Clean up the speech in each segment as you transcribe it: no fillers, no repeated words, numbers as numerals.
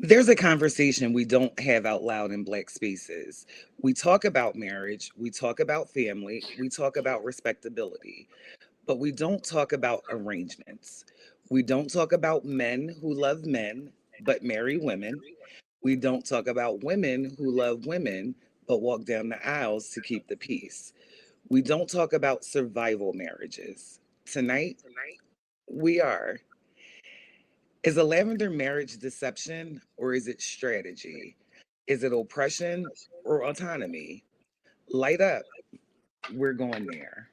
There's a conversation we don't have out loud in Black spaces. We talk about marriage, we talk about family, we talk about respectability, but we don't talk about arrangements. We don't talk about men who love men but marry women. We don't talk about women who love women but walk down the aisles to keep the peace. We don't talk about survival marriages. Tonight, we are. Is a lavender marriage deception or is it strategy? Is it oppression or autonomy? Light up. We're going there.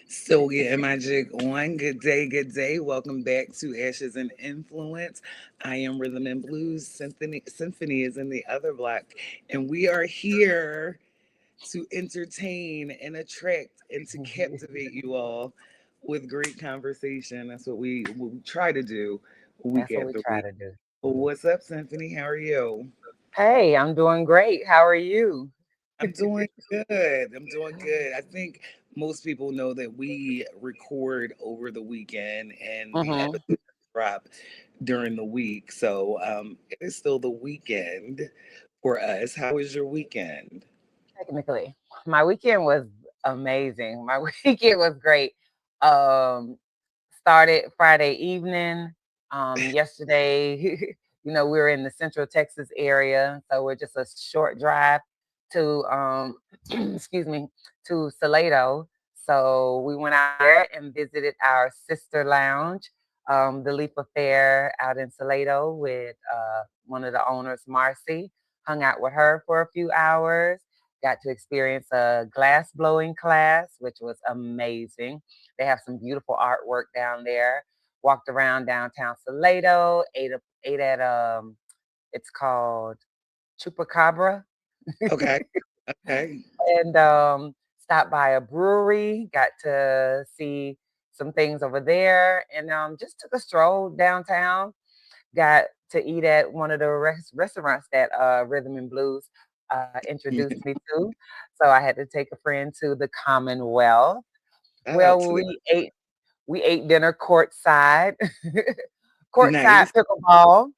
So yeah, Magic One. Good day, good day. Welcome back to Ashes and Influence. I am Rhythm and Blues. Symphony is in the other block, and we are here to entertain and attract and to captivate you all with great conversation. That's what we try to do week That's what we after try week. to do. What's up, Symphony? How are you? Hey, I'm doing great. How are you? I'm doing good. I'm doing good. I think most people know that we record over the weekend and we have hmm a drop during the week. So it is still the weekend for us. How was your weekend? Technically, my weekend was amazing. My weekend was great. Um, Started Friday evening. Yesterday, we were in the Central Texas area, so we're just a short drive to excuse me, to Salado. So we went out there and visited our sister lounge, the Leap Affair out in Salado with one of the owners, Marcy. Hung out with her for a few hours. Got to experience a glass blowing class, which was amazing. They have some beautiful artwork down there. Walked around downtown Salado, ate at it's called Chupacabra, Okay. Okay. and stopped by a brewery. Got to see some things over there, and just took a stroll downtown. Got to eat at one of the restaurants that Rhythm and Blues introduced me to. So I had to take a friend to the Commonwealth. Shout out Well, to the we ate dinner courtside, courtside nice. pickleball.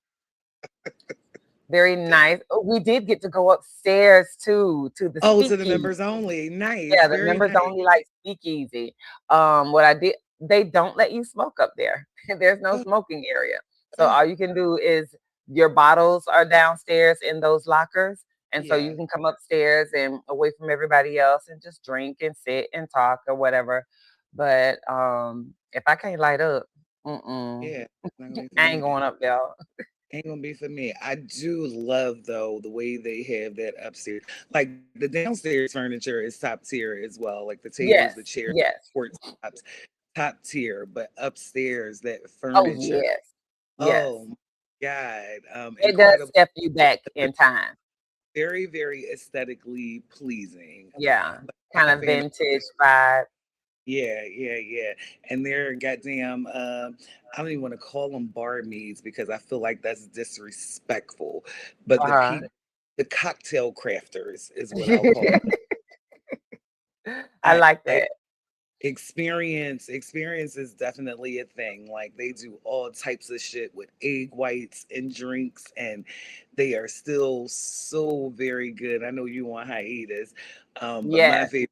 Very nice. Oh, we did get to go upstairs too to the Oh, to the speakeasy. members only. Nice. Yeah, the Very members nice. only like speakeasy. What I did, they don't let you smoke up there. There's no Oh, smoking area. So oh, all you can do is your bottles are downstairs in those lockers. And so yeah. you can come upstairs and away from everybody else and just drink and sit and talk or whatever. But if I can't light up, mm-mm, Yeah. It's not gonna be for I ain't me. going up there. Ain't gonna be for me. I do love though the way they have that upstairs. Like the downstairs furniture is top tier as well. Like the tables, the Yes, chairs, yes. porch tops, top tier. But upstairs, that Oh, furniture. yes, Oh yes. my God. It does Incredible. step you back in time. Very, very aesthetically pleasing. Yeah, But I'm kind not a of fan of vintage vibe. yeah, yeah, yeah. And they're goddamn I don't even want to call them barmaids because I feel like that's disrespectful. But Uh-huh. the cocktail crafters is what I'll call them. I I, like I that. experience is definitely a thing. Like they do all types of shit with egg whites and drinks and they are still so very good. I know you on hiatus. But my Yes. favorite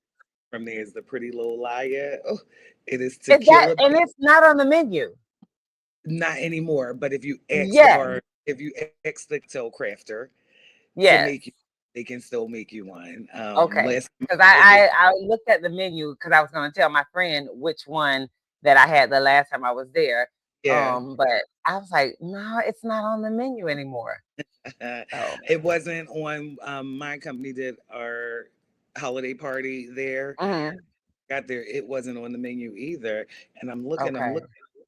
from there is the Pretty Little Liar. Oh, it is Is that tequila. and it's not on the menu? Not anymore, but if you ask the Yes, bar, if you ask the cocktail crafter to yes. make you, they can still make you one. Okay. Last time Because I did it, I looked at the menu because I was going to tell my friend which one that I had the last time I was there. yeah, But I was like, no, it's not on the menu anymore. So, it wasn't on. My company did our holiday party there. mhm, Got there, it wasn't on the menu either. And I'm looking, okay.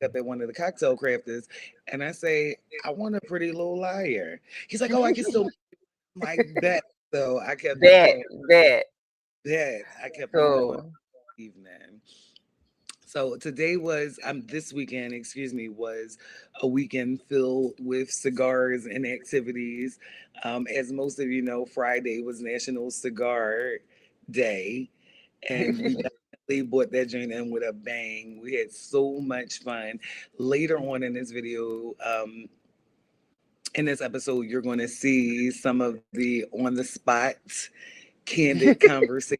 up at one of the cocktail crafters, and I say, I want a pretty little liar. He's like, oh, I can still like bet. So I kept me Bet, going. bet. Bet I kept me going Cool. evening. So today was this weekend, excuse me, was a weekend filled with cigars and activities. As most of you know, Friday was National Cigar Day, and we definitely brought that joint in with a bang. We had so much fun. Later on in this episode, you're going to see some of the on the spot, candid conversations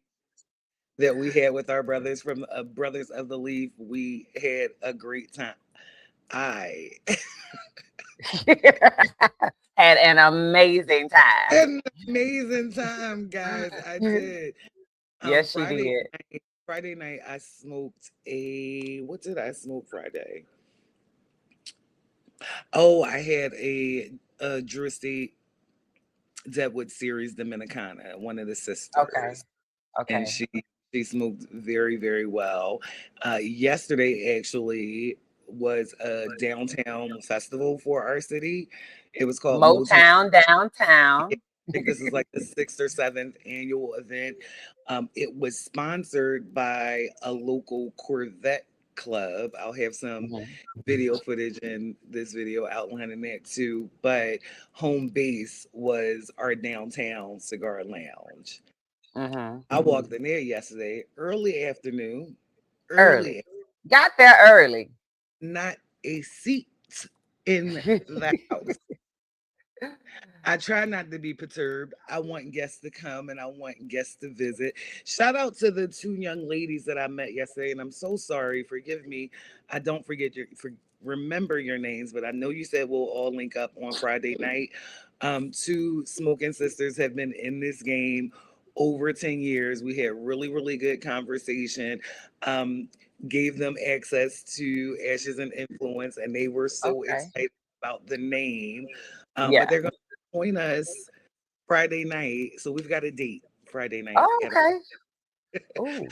that we had with our brothers from Brothers of the Leaf. We had a great time. I Had an amazing time. had an amazing time, guys. I did. Um, Yes, she Friday did. Friday night, I smoked a. What did I smoke Friday? Oh, I had a Drew Estate Deadwood Series Dominicana, one of the Okay. sisters, and Okay. she smoked very very well. Yesterday actually was a downtown festival for our city. It was called Motown. Motown downtown. I think this is like the sixth or seventh annual event. It was sponsored by a local Corvette club. I'll have some Mhm. video footage in this video outlining that too. But home base was our downtown cigar lounge. Mhm. I walked in there yesterday, early afternoon, Early. early, Got there early. not a seat in the house. I try not to be perturbed. I want guests to come and I want guests to visit. Shout out to the two young ladies that I met yesterday, and I'm so sorry. Forgive me. I don't forget remember your names, but I know you said we'll all link up on Friday night. Two smoking sisters have been in this game over 10 years. We had really, really good conversation. Um, Gave them access to Ashes and Influence, and they were so Okay. excited about the name. But Yeah. they're going join us Friday night. So we've got a date Friday night Oh, at okay. Ooh.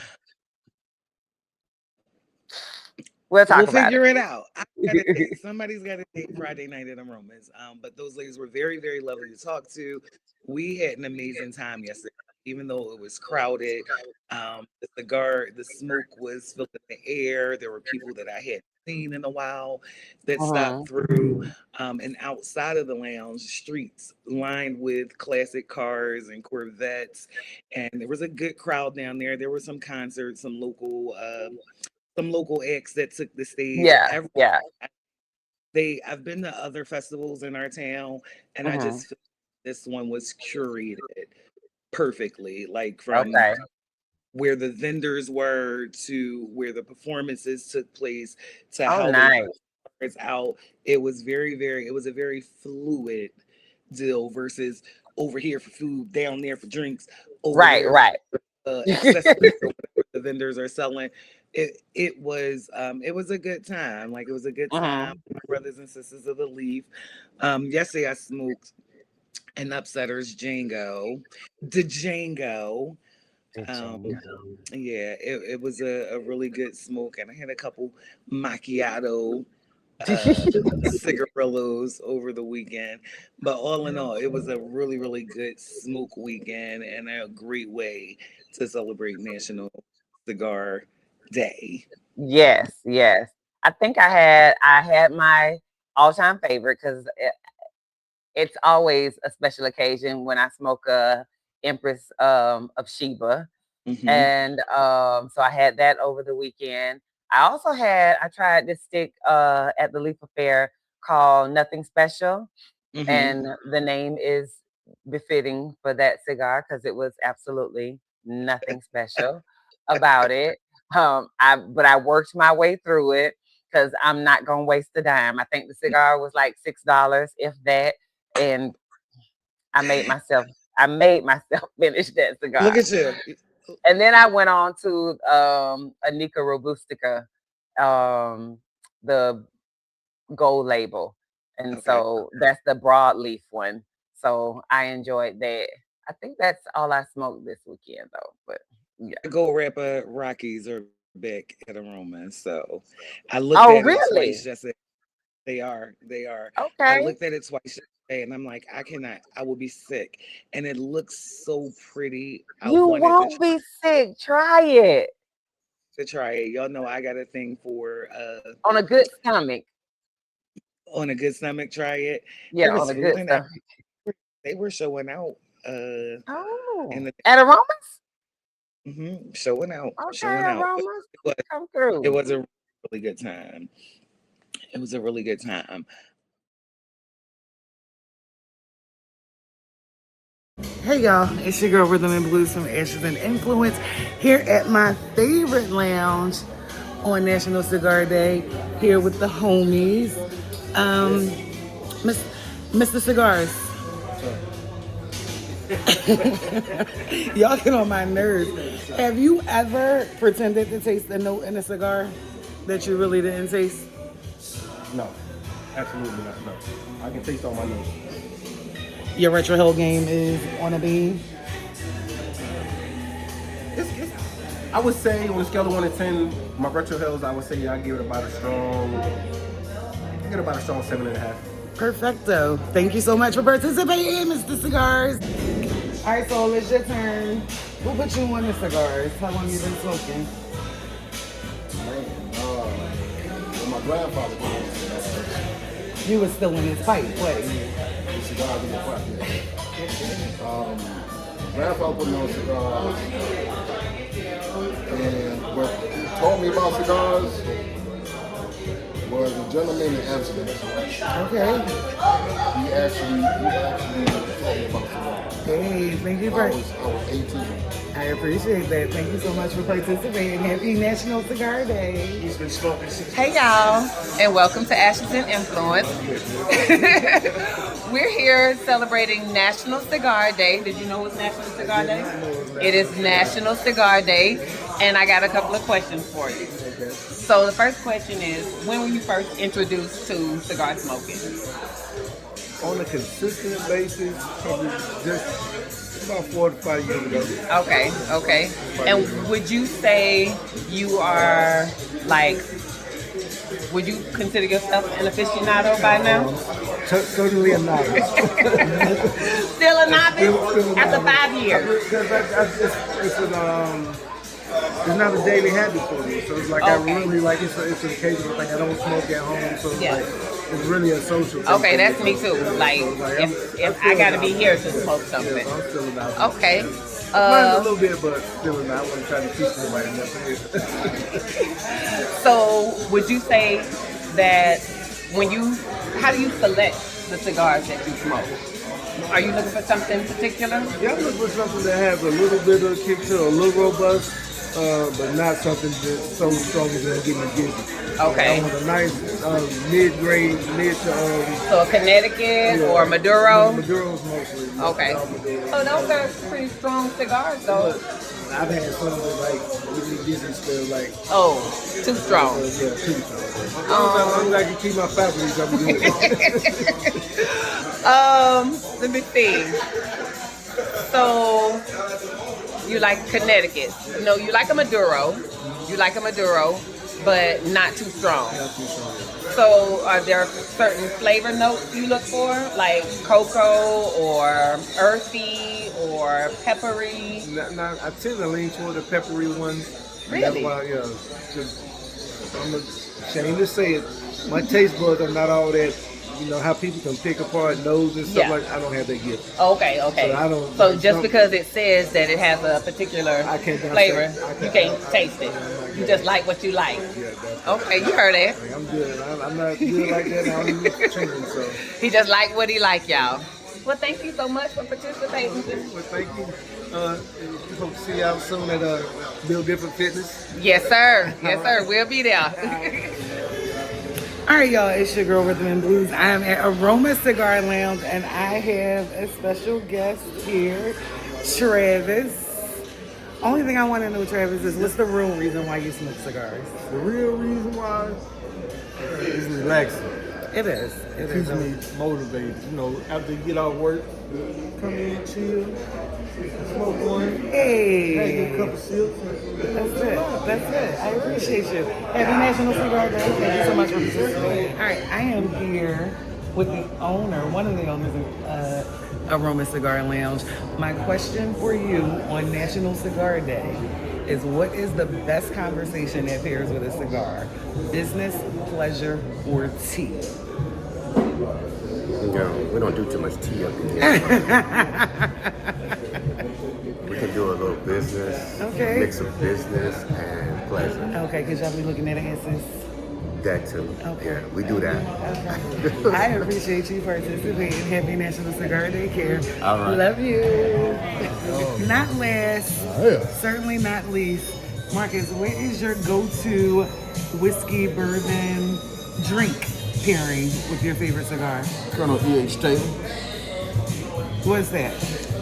We'll We'll talk about figure it out. I got a it. date. Somebody's got a date Friday night at Aromas. But those ladies were very, very lovely to talk to. We had an amazing time yesterday, even though it was crowded. The smoke was filling the air. There were people that I hadn't seen in a while that stopped Mhm. through. And outside of the lounge, streets lined with classic cars and Corvettes. And there was a good crowd down there. There were some concerts, some local acts that took the stage. Yeah. Yeah. I've been to other festivals in our town, and I Mhm. just feel this one was curated perfectly, like from Okay. where the vendors were to where the performances took place to Oh, how they nice. it's out. It was it was a very fluid deal versus over here for food, down there for drinks, over Right, there right. accessories or whatever the vendors are selling. It was a good time. Like it was a good time. Mhm. My brothers and sisters of the Leaf. Yesterday I smoked an Upsetters Django, the Django. Um, Django. yeah, it was a really good smoke, and I had a couple macchiato uh cigarillos over the weekend. But all in all, it was a really, really good smoke weekend and a great way to celebrate National Cigar Day. Yes, yes. I think I had my all-time favorite because it's always a special occasion when I smoke a Empress of Sheba. Hmm. And so I had that over the weekend. I tried this stick at the Leaf Affair called Nothing Special, Hmm. and the name is befitting for that cigar because it was absolutely nothing special about it. But I worked my way through it because I'm not gonna waste a dime. I think the cigar was like $6, if that, and I made myself I made myself finish that cigar. Look at you. And then I went on to a Nika Robustica, the gold label. And Okay. so that's the broadleaf one. So I enjoyed that. I think that's all I smoked this weekend though. But yeah. The Gold Rapper Rockies are very back at Aroma. So I looked Oh, at it twice really? just they are. They are. I Okay. looked at it twice yesterday and I'm like, I cannot, I will be sick. And it looks so pretty. I You wanted won't be sick. Try it to try it. Y'all know I got a thing for on a good stomach. on a good stomach, try it. Yeah, There on was a food good in there. stomach. They were showing out in Oh, the at Aromas? showing out, Okay, showing out. But Aromas. it was Come it through. was a really good time. It was a really good time. Hey y'all, it's your girl Rhythm and Blues from Ashes and Influence here at my favorite lounge on National Cigar Day, here with the homies. Um, Miss, Mr. Cigars. Y'all get on my nerves. Have you ever pretended to taste a note in a cigar that you really didn't taste? No, absolutely not. No, I can taste all my notes. Your retro hill game is on a beam. It's, I would say on a scale of 1 to 10, my retro hills, I would say I give it about a strong, I give it about a strong 7.5. Perfecto. Thank you so much for participating, Mr. Cigars. All right, so it's your turn. Who put you on the cigars? How long you been smoking? Man, when my grandfather put on the cigars, You was still in his pipe, what? the cigars in the front. Grandfather put me on cigars, and what taught me about cigars was a gentleman in Amsterdam. Okay. He actually taught me about cigars. Hey, thank you for. I was 18. I appreciate that. Thank you so much for participating. Happy National Cigar Day. Hey y'all, and welcome to Ashes and Influence. We're here celebrating National Cigar Day. Did you know it's National Cigar Day? It is National Cigar Day, and I got a couple of questions for you. So the first question is, when were you first introduced to cigar smoking? On a consistent basis, probably just about 4 to 5 years ago. Okay. And would you say you are like, would you consider yourself an aficionado by now? Certainly a novice. Still a novice after 5 years? Because it's not a daily habit for me. So it's like I really like it's an occasional thing. I don't smoke at home, so it's Yeah. like it's really a social thing. Okay, that's me too. Like, if I gotta be here to smoke something. Yes, I'm still a novice. Okay. Learned a little bit, but still not. I wasn't trying to teach anybody nothing. So, would you say that how do you select the cigars that you smoke? Are you looking for something particular? Yeah, I'm looking for something that has a little bit of kick to a little robust, but not something that's so strong as to get me dizzy. Okay. I want a nice mid-grade, mid to So a Connecticut or Maduro? Maduro's mostly. Okay. So those are pretty strong cigars, though. I've had some that like give me dizzy still, like Oh, too strong. yeah, too strong. As long as I can keep my faculties, I'm good. Let me see. So you like Connecticut? No, you like a Maduro. You like a Maduro, but not too strong. Not too strong. So are there certain flavor notes you look for, like cocoa or earthy or peppery? I tend to lean toward the peppery ones. Really? That's why, yeah. 'Cause I'm ashamed to say it. My taste buds are not all that. You know how people can pick apart nose and stuff Yeah. like. I don't have that gift. Okay. So I don't- So just because it says that it has a particular I can't flavor, dissect. you can't taste it. You just like what you like. Yeah, that's Okay, you heard it. like, I'm good. I'm not good like that. I don't even training, so. He just like what he like, y'all. Well, thank you so much for participating. Well, thank you. Hope to see y'all soon at Build Different Fitness. Yes, sir. Yes, sir. We'll be there. All right, y'all, it's your girl Rhythm and Blues. I'm at Aroma Cigar Lounge, and I have a special guest here, Travis. Only thing I want to know, Travis, is what's the real reason why you smoke cigars? The real reason why is relaxing. It is. It Keeps is. me motivated. You know, after you get off work, come in, chill, Smoke one. Hey. Take a couple sips. That's it. That's it. I appreciate you. Happy National Cigar Day. Thank you so much for participating. All right, I am here with the owner, one of the owners of Aroma Cigar Lounge. My question for you on National Cigar Day is, what is the best conversation that pairs with a cigar? Business, pleasure, or tea? We don't do too much tea up in here. We can do a little business, Okay. mix of business and pleasure. Okay, because y'all be looking at asses. That too. Okay. Yeah, we do that. Okay. I appreciate you participating. Happy National Cigar Day, Care. All right. Love you. Not last, certainly not least, Marcus, what is your go-to whiskey bourbon drink pairing with your favorite cigar? Colonel E.H. Taylor. What's that?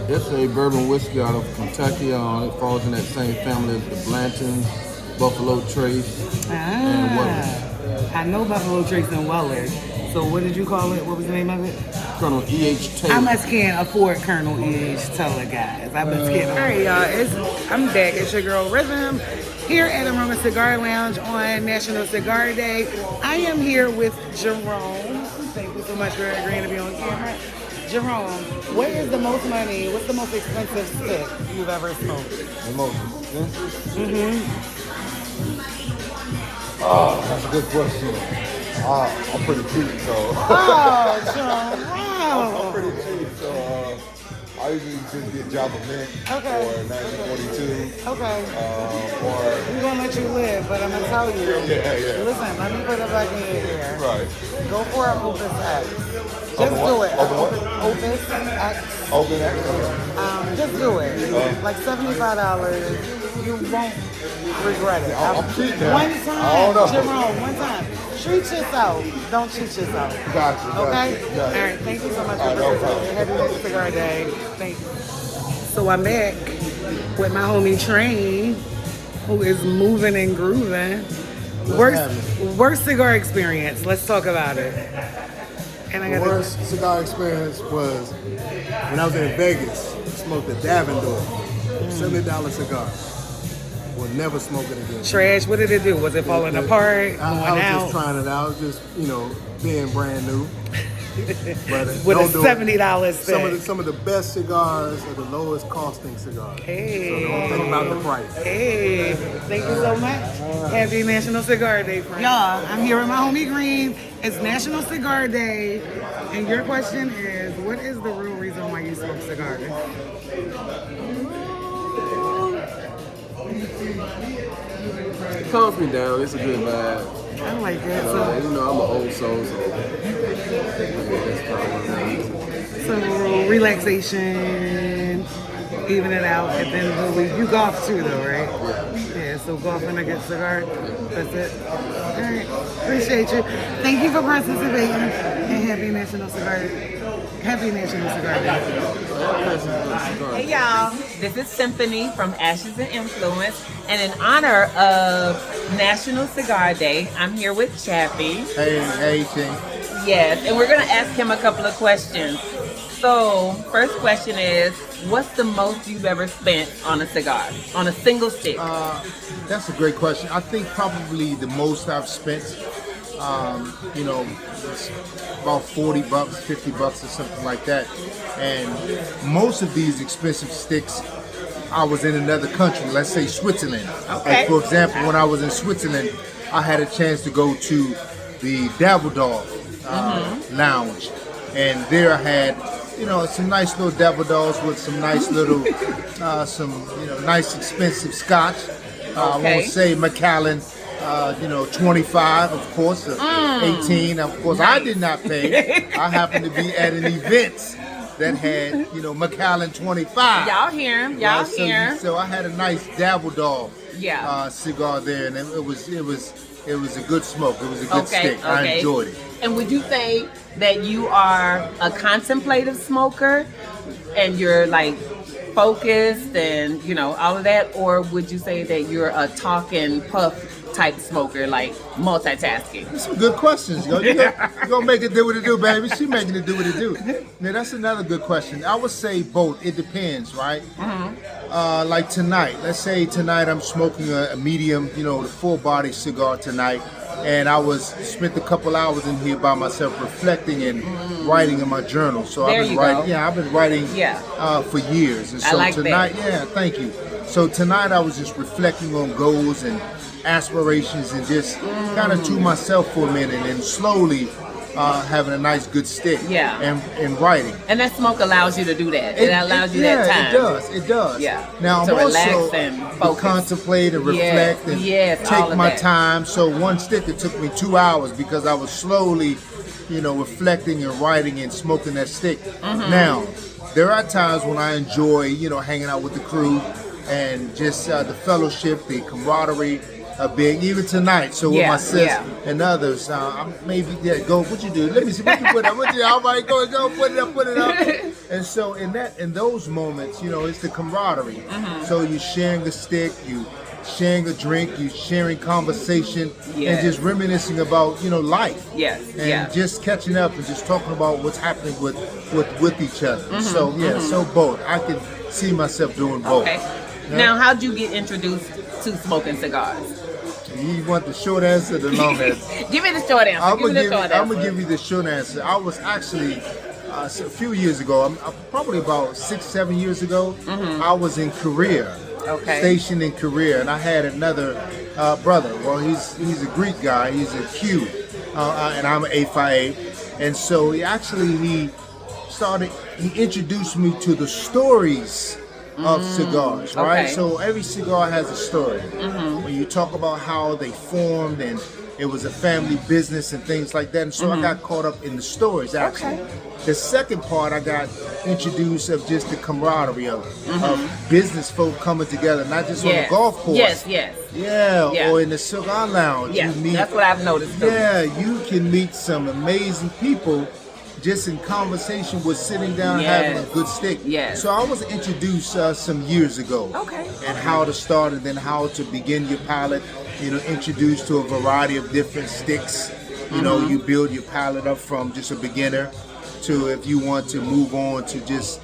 It's a bourbon whiskey out of Kentucky. It falls in that same family as the Blantons, Buffalo Trace, and Weller. I know Buffalo Trace and Weller. So what did you call it? What was the name of it? Colonel E.H. Taylor. I must can't afford Colonel E.H. Taylor, guys. I must can't. All right, y'all. I'm back. It's your girl Rhythm here at Aroma Cigar Lounge on National Cigar Day. I am here with Jerome. Thank you so much for agreeing to be on camera. Jerome, what is the most money? What's the most expensive stick you've ever smoked? The most expensive? Mm-hmm. Oh, that's a good question. I'm pretty cheap, so. Oh, Jerome. I'm pretty cheap, so I usually just get Java Mint Okay. or 1942. Okay. Or We're gonna let you live, but I'm gonna tell you. yeah. Listen, let me put it back in your ear. Right. Go for an Opus X. Just Open what? do it. Open what? Opus X. Open that. Just do it. Like $75. You won't regret it. I'm cheap now. One I time, don't know. Jerome, one time. Treat yourself. Don't cheat yourself. Gotcha. Okay? Gotcha. All right. Thank you so much All for right, no participating. Happy problem. National Cigar Day. Thank you. So I'm back with my homie Train, who is moving and grooving. Worst cigar experience. Let's talk about it. And I The got worst cigar experience was when I was in Vegas. Smoked a Lavender, $70 cigar. Will never smoke it again. trash. What did it do? Was it falling apart? Going I was out? just trying it out. I was just, being brand new. But With don't a do it. $70 stick. Some of the best cigars are the lowest costing cigars. Hey. So don't think about the price. Hey, thank you so much. Happy National Cigar Day, friend. Y'all, I'm here with my homie Green. It's National Cigar Day. And your question is, what is the real reason why you smoke cigars? It calms me down. It's a good vibe. I like it. And, I'm an old soul, so that's probably one of the reasons. So relaxation, even it out at the end of the week. You golf too, though, right? Yeah. So golfing a good cigar. That's it. All right. Appreciate you. Thank you for participating. And happy National Cigar Day. Happy National Cigar Day. Hey y'all, this is Symphony from Ashes and Influence, and in honor of National Cigar Day, I'm here with Chappie. Hey, Ching. Yes, and we're gonna ask him a couple of questions. So, first question is, what's the most you've ever spent on a cigar, on a single stick? That's a great question. I think probably the most I've spent, it's about $40, $50 or something like that. And most of these expensive sticks, I was in another country, let's say Switzerland. Okay. Like for example, when I was in Switzerland, I had a chance to go to the Davidoff lounge. And there I had, some nice little Davidoffs with some nice little, nice expensive scotch. I Okay. won't say Macallan, 25, of course, 18, of course. I did not pay. I happened to be at an event that had, Macallan 25. Y'all hear him? Y'all so, hear him? So I had a nice Davidoff Yeah. cigar there, and it was a good smoke. It was a good stick. I Okay. enjoyed it. And would you say that you are a contemplative smoker and you're like focused and all of that, or would you say that you're a talk and puff type smoker, like multitasking? Some good questions, yo. You gonna make it do what it do, baby. She making it do what it do. Now that's another good question. I would say both. It depends, right? Like tonight, let's say tonight I'm smoking a medium, the full body cigar tonight, and I was spent a couple hours in here by myself reflecting and writing in my journal. So There I've been you writing. go. Yeah, I've been writing Yeah. for years, and I so like that. tonight, yeah, thank you. So tonight I was just reflecting on goals and aspirations and just kind of to myself for a minute and slowly having a nice good stick. Yeah. And writing. And that smoke allows you to do that. It allows you that time. It does. Yeah. Now To I'm also relax and to focus. contemplate and Yes, reflect and yes, all take of my that. time. So one stick, it took me 2 hours because I was slowly, reflecting and writing and smoking that stick. Mm-hmm. Now, there are times when I enjoy, hanging out with the crew and just the fellowship, the camaraderie. Big even tonight. So with Yeah, my sis yeah. and others, I'm maybe go. What you do? Let me see what you put up. What you? All right, go put it up, put it up. And so in those moments, it's the camaraderie. So you're sharing a stick, you sharing a drink, you sharing conversation, Yes. and just reminiscing about life. Yes, And yeah. just catching up and just talking about what's happening with each other. So so both. I can see myself doing both. Okay. Yeah. Now, how'd you get introduced to smoking cigars? You want the short answer or the long answer? Give me the short answer. I'm Give me the short answer. gonna give you the short answer. I was actually a few years ago, probably about 6-7 years ago. I was in Korea, Okay. stationed in Korea, and I had another brother. Well, he's a Greek guy. He's a Q, and I'm an A5A, and so he introduced me to the stories of cigars, right? okay. So every cigar has a story. When you talk about how they formed and it was a family business and things like that, and so I got caught up in the stories actually. The second part, I got introduced of just the camaraderie of business folk coming together, not just on the golf course. Yes. Yeah, or in the cigar lounge. Yes. You meet, That's what I've noticed too. yeah, you can meet some amazing people just in conversation with sitting down having a good stick. Yes. So I was introduced some years ago. Okay. And how to start and then how to begin your palate, introduced to a variety of different sticks. You build your palate up from just a beginner to if you want to move on to just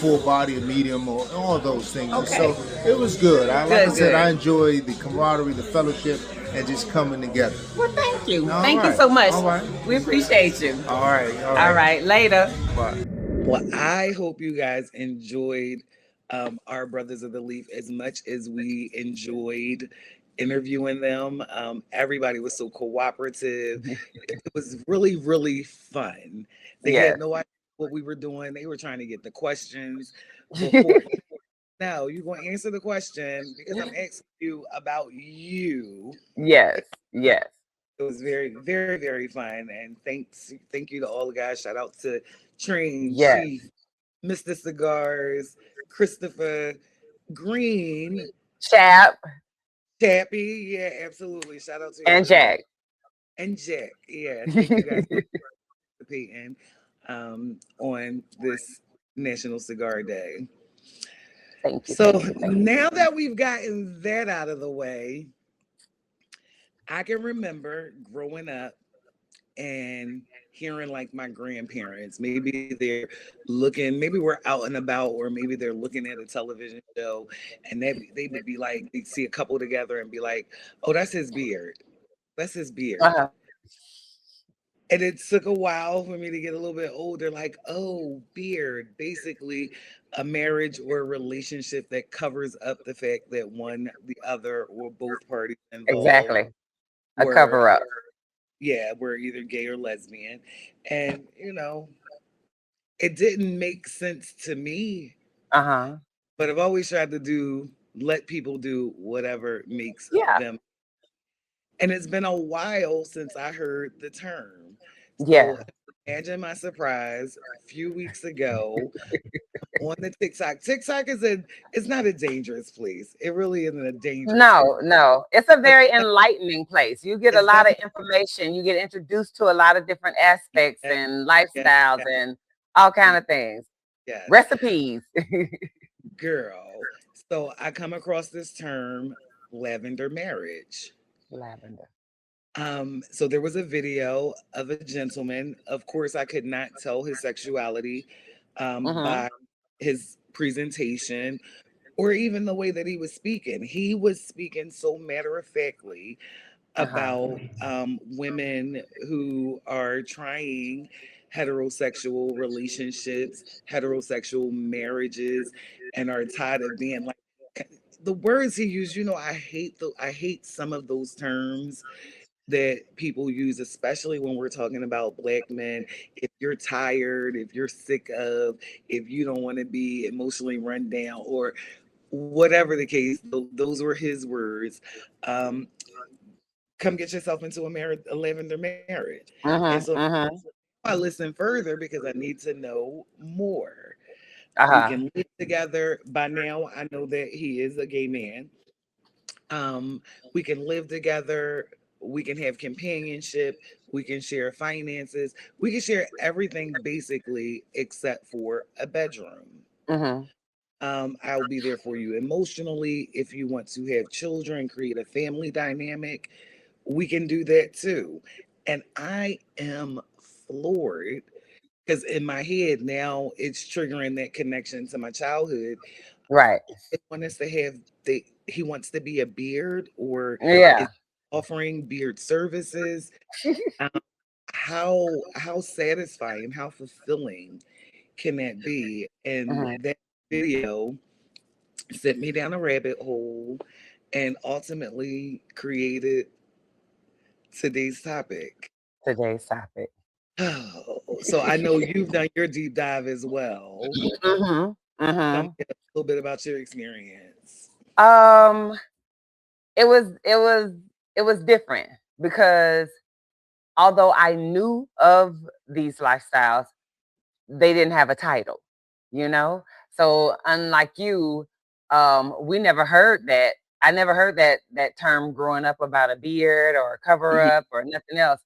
full body or medium or all those things. And Okay. so it was good. Like I said, Good. I enjoy the camaraderie, the fellowship, and just coming together. Well, thank you. All Thank you right. so much. All right. We appreciate you. All right. All right. Later. Bye. Well, I hope you guys enjoyed our Brothers of the Leaf as much as we enjoyed interviewing them. Everybody was so cooperative. It was really, really fun. They Yes. had no idea what we were doing. They were trying to get the questions before. Now, you're going to answer the question because I'm asking you about you. Yes. Yes. It was very, very, very fun. And thank you to all the guys. Shout out to Train, Yes. Chief, Mr. Cigars, Christopher, Green, Chap Tappy. Yeah, absolutely. Shout out to and everybody. Jack. And Jack. Yeah, thank you guys for participating on this National Cigar Day. Thank you. So Thank you. Thank you. now that we've gotten that out of the way, I can remember growing up and hearing like my grandparents, maybe they're looking, maybe we're out and about, or maybe they're looking at a television show and they would be like, they'd see a couple together and be like, oh, that's his beard. That's his beard. Uh-huh. And it took a while for me to get a little bit older, like, oh, beard, basically a marriage or a relationship that covers up the fact that one, the other, or both parties involved Exactly. A were, cover up. yeah, were either gay or lesbian. And, it didn't make sense to me, Uh-huh. but I've always tried to let people do whatever makes Yeah. them. And it's been a while since I heard the term. Yeah. So imagine my surprise a few weeks ago on the TikTok. TikTok it's not a dangerous place. It really isn't a dangerous place. No. It's a very enlightening place. You get a It's lot of definitely, information. You get introduced to a lot of different aspects yes, and yes, lifestyles and all kind of things. yes, Recipes. girl. So I come across this term, lavender marriage. Lavender. So there was a video of a gentleman. Of course, I could not tell his sexuality Mm-hmm. by his presentation or even the way that he was speaking. He was speaking so matter of factly Uh-huh. about women who are trying heterosexual relationships, heterosexual marriages, and are tired of being like the words he used. I hate some of those terms that people use, especially when we're talking about black men. If you're tired, if you're sick of, if you don't want to be emotionally run down, or whatever the case, those were his words. Um, Come get yourself into a lavender marriage. And so Mm-hmm. Mm-hmm. I listen further because I need to know more. We Uh-huh. can live together. By now, I know that he is a gay man. We can live together. We can have companionship. We can share finances. We can share everything basically except for a bedroom. Mm-hmm. I'll be there for you emotionally. If you want to have children, create a family dynamic, we can do that too. And I am floored because in my head now it's triggering that connection to my childhood. Right. It want us to have he wants to be a beard or is Yeah. offering beard services. Um, how satisfying, how fulfilling can that be? And Mm-hmm. that video sent me down a rabbit hole and ultimately created today's topic. Today's topic. Oh, so I know you've done your deep dive as well. Mm-hmm. Tell me Mm-hmm. a little bit about your experience. Um, it was it was it was different because although I knew of these lifestyles, they didn't have a title, you know? So unlike you, we never heard that. I never heard that term growing up about a beard or a cover Mhm, up or nothing else.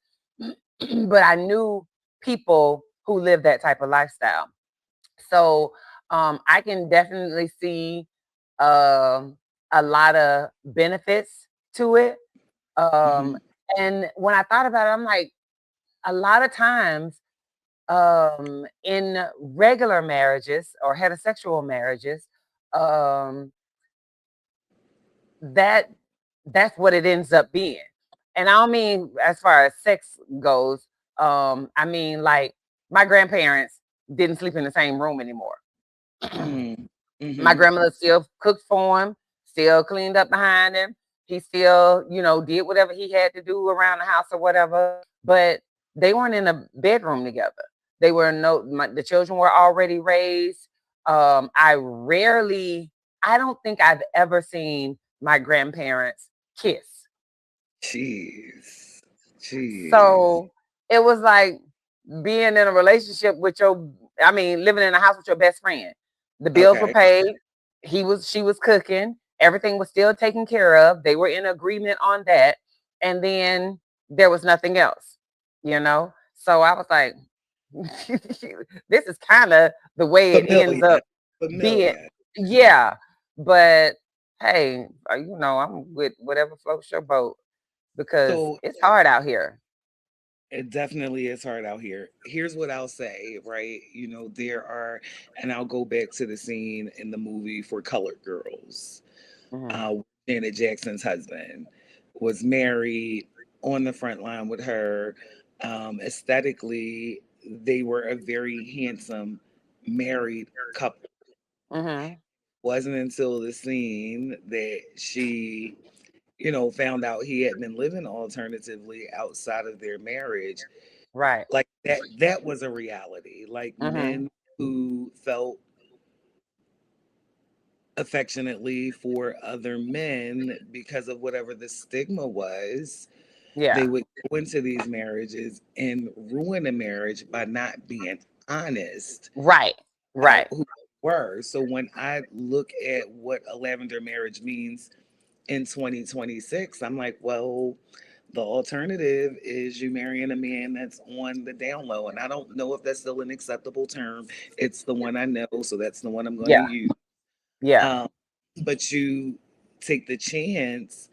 But I knew people who lived that type of lifestyle. So I can definitely see um, a lot of benefits to it. Um, mhm, and when I thought about it, I'm like, a lot of times in regular marriages or heterosexual marriages, um, that that's what it ends up being. And I don't mean as far as sex goes. I mean like my grandparents didn't sleep in the same room anymore. mhm, My mhm. grandmother still cooked for him, still cleaned up behind him. He still, did whatever he had to do around the house or whatever. But they weren't in a bedroom together. They were the children were already raised. I rarely, I don't think I've ever seen my grandparents kiss. Jeez. Jeez. So it was like being in a relationship with living in a house with your best friend. The bills were Okay. paid. She was cooking. Everything was still taken care of. They were in agreement on that. And then there was nothing else, you know? So I was like, this is kind of the way it ends Familiar. up being. Familiar. Yeah. But hey, I'm with whatever floats your boat because So it's hard out here. it definitely is hard out here. Here's what I'll say, right? There are, and I'll go back to the scene in the movie for Colored Girls. Mhm. uh, Janet Jackson's husband was married on the front line with her. Aesthetically, they were a very handsome married couple. Mhm. Wasn't until the scene that she, found out he had been living alternatively outside of their marriage, Right. like that was a reality. Like Mhm. men who felt affectionately for other men because of whatever the stigma was, they Yeah. would go into these marriages and ruin a marriage by not being honest Right. about Right. who they were. So when I look at what a lavender marriage means in 2026, I'm like, well, the alternative is you marrying a man that's on the down low. And I don't know if that's still an acceptable term. It's the one I know, so that's the one I'm going to Yeah. use. Yeah. Um, but you take the chance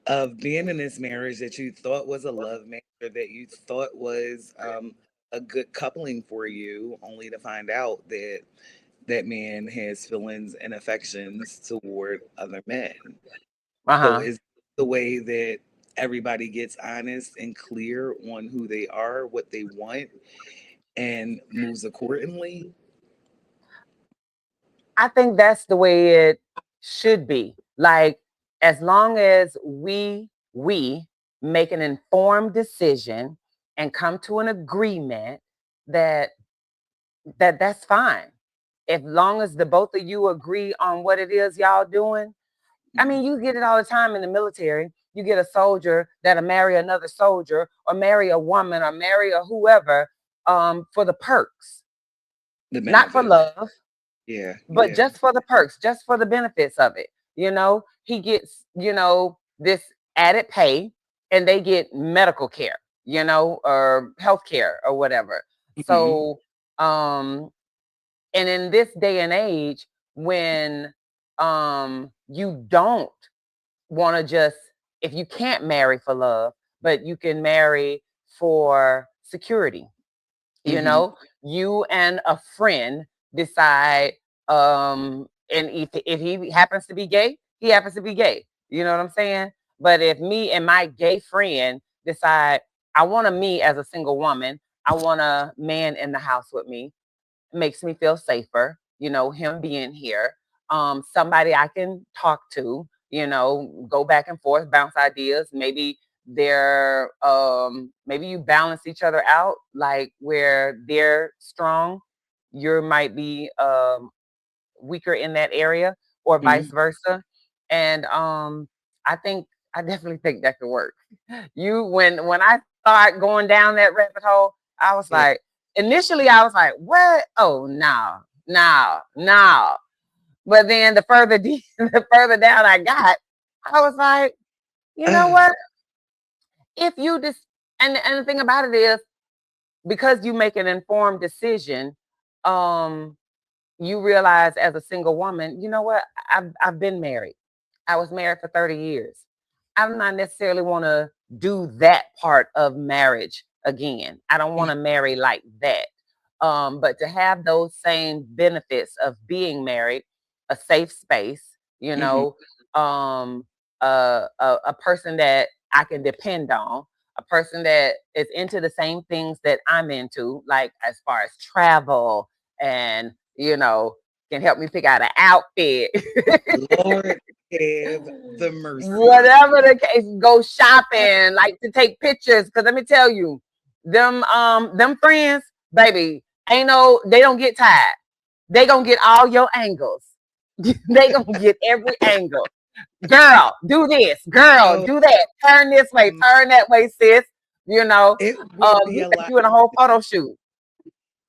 of being in this marriage that you thought was a love marriage, or that you thought was a good coupling for you, only to find out that that man has feelings and affections toward other men. So Uh-huh. is the way that everybody gets honest and clear on who they are, what they want, and moves accordingly. I think that's the way it should be. Like, as long as we make an informed decision and come to an agreement that that's fine. As long as the both of you agree on what it is y'all doing. I Mhm. mean, you get it all the time in the military. You get a soldier that'll marry another soldier, or marry a woman, or marry a whoever, for the perks, The not for benefits. love, Yeah, but yeah. just for the perks, just for the benefits of it. He gets, this added pay, and they get medical care, or health care or whatever. Hmm. So, um, and in this day and age, when you don't want to just, if you can't marry for love, but you can marry for security, you Hmm. know you and a friend decide, and if he happens to be gay, he happens to be gay, you know what I'm saying. But if me and my gay friend decide, I want to, me as a single woman, I want a man in the house with me, makes me feel safer, him being here, somebody I can talk to, go back and forth, bounce ideas. Maybe you balance each other out, like where they're strong, you might be weaker in that area, or vice Hmm. versa. And I definitely think that could work. When I start going down that rabbit hole, I was Yeah. like, initially I was like, what? Oh, no, no, no. But then the further down I got, I was like, you know what? If you just, and the thing about it is, because you make an informed decision, um, you realize as a single woman, you know what? I've been married. I was married for 30 years. I'm not necessarily want to do that part of marriage again. I don't want to marry like that. But to have those same benefits of being married, a safe space, Hmm. um, a person that I can depend on, a person that is into the same things that I'm into, like as far as travel, and can help me pick out an outfit. Lord have the mercy. Whatever the case, go shopping, like to take pictures. Cause let me tell you, them friends, baby, they don't get tired. They gonna get all your angles. They gonna get every angle. Girl, do this. Girl, So do that. Turn this way, um, turn that way, sis. You know, it would be you a take lot. you in a whole photo shoot.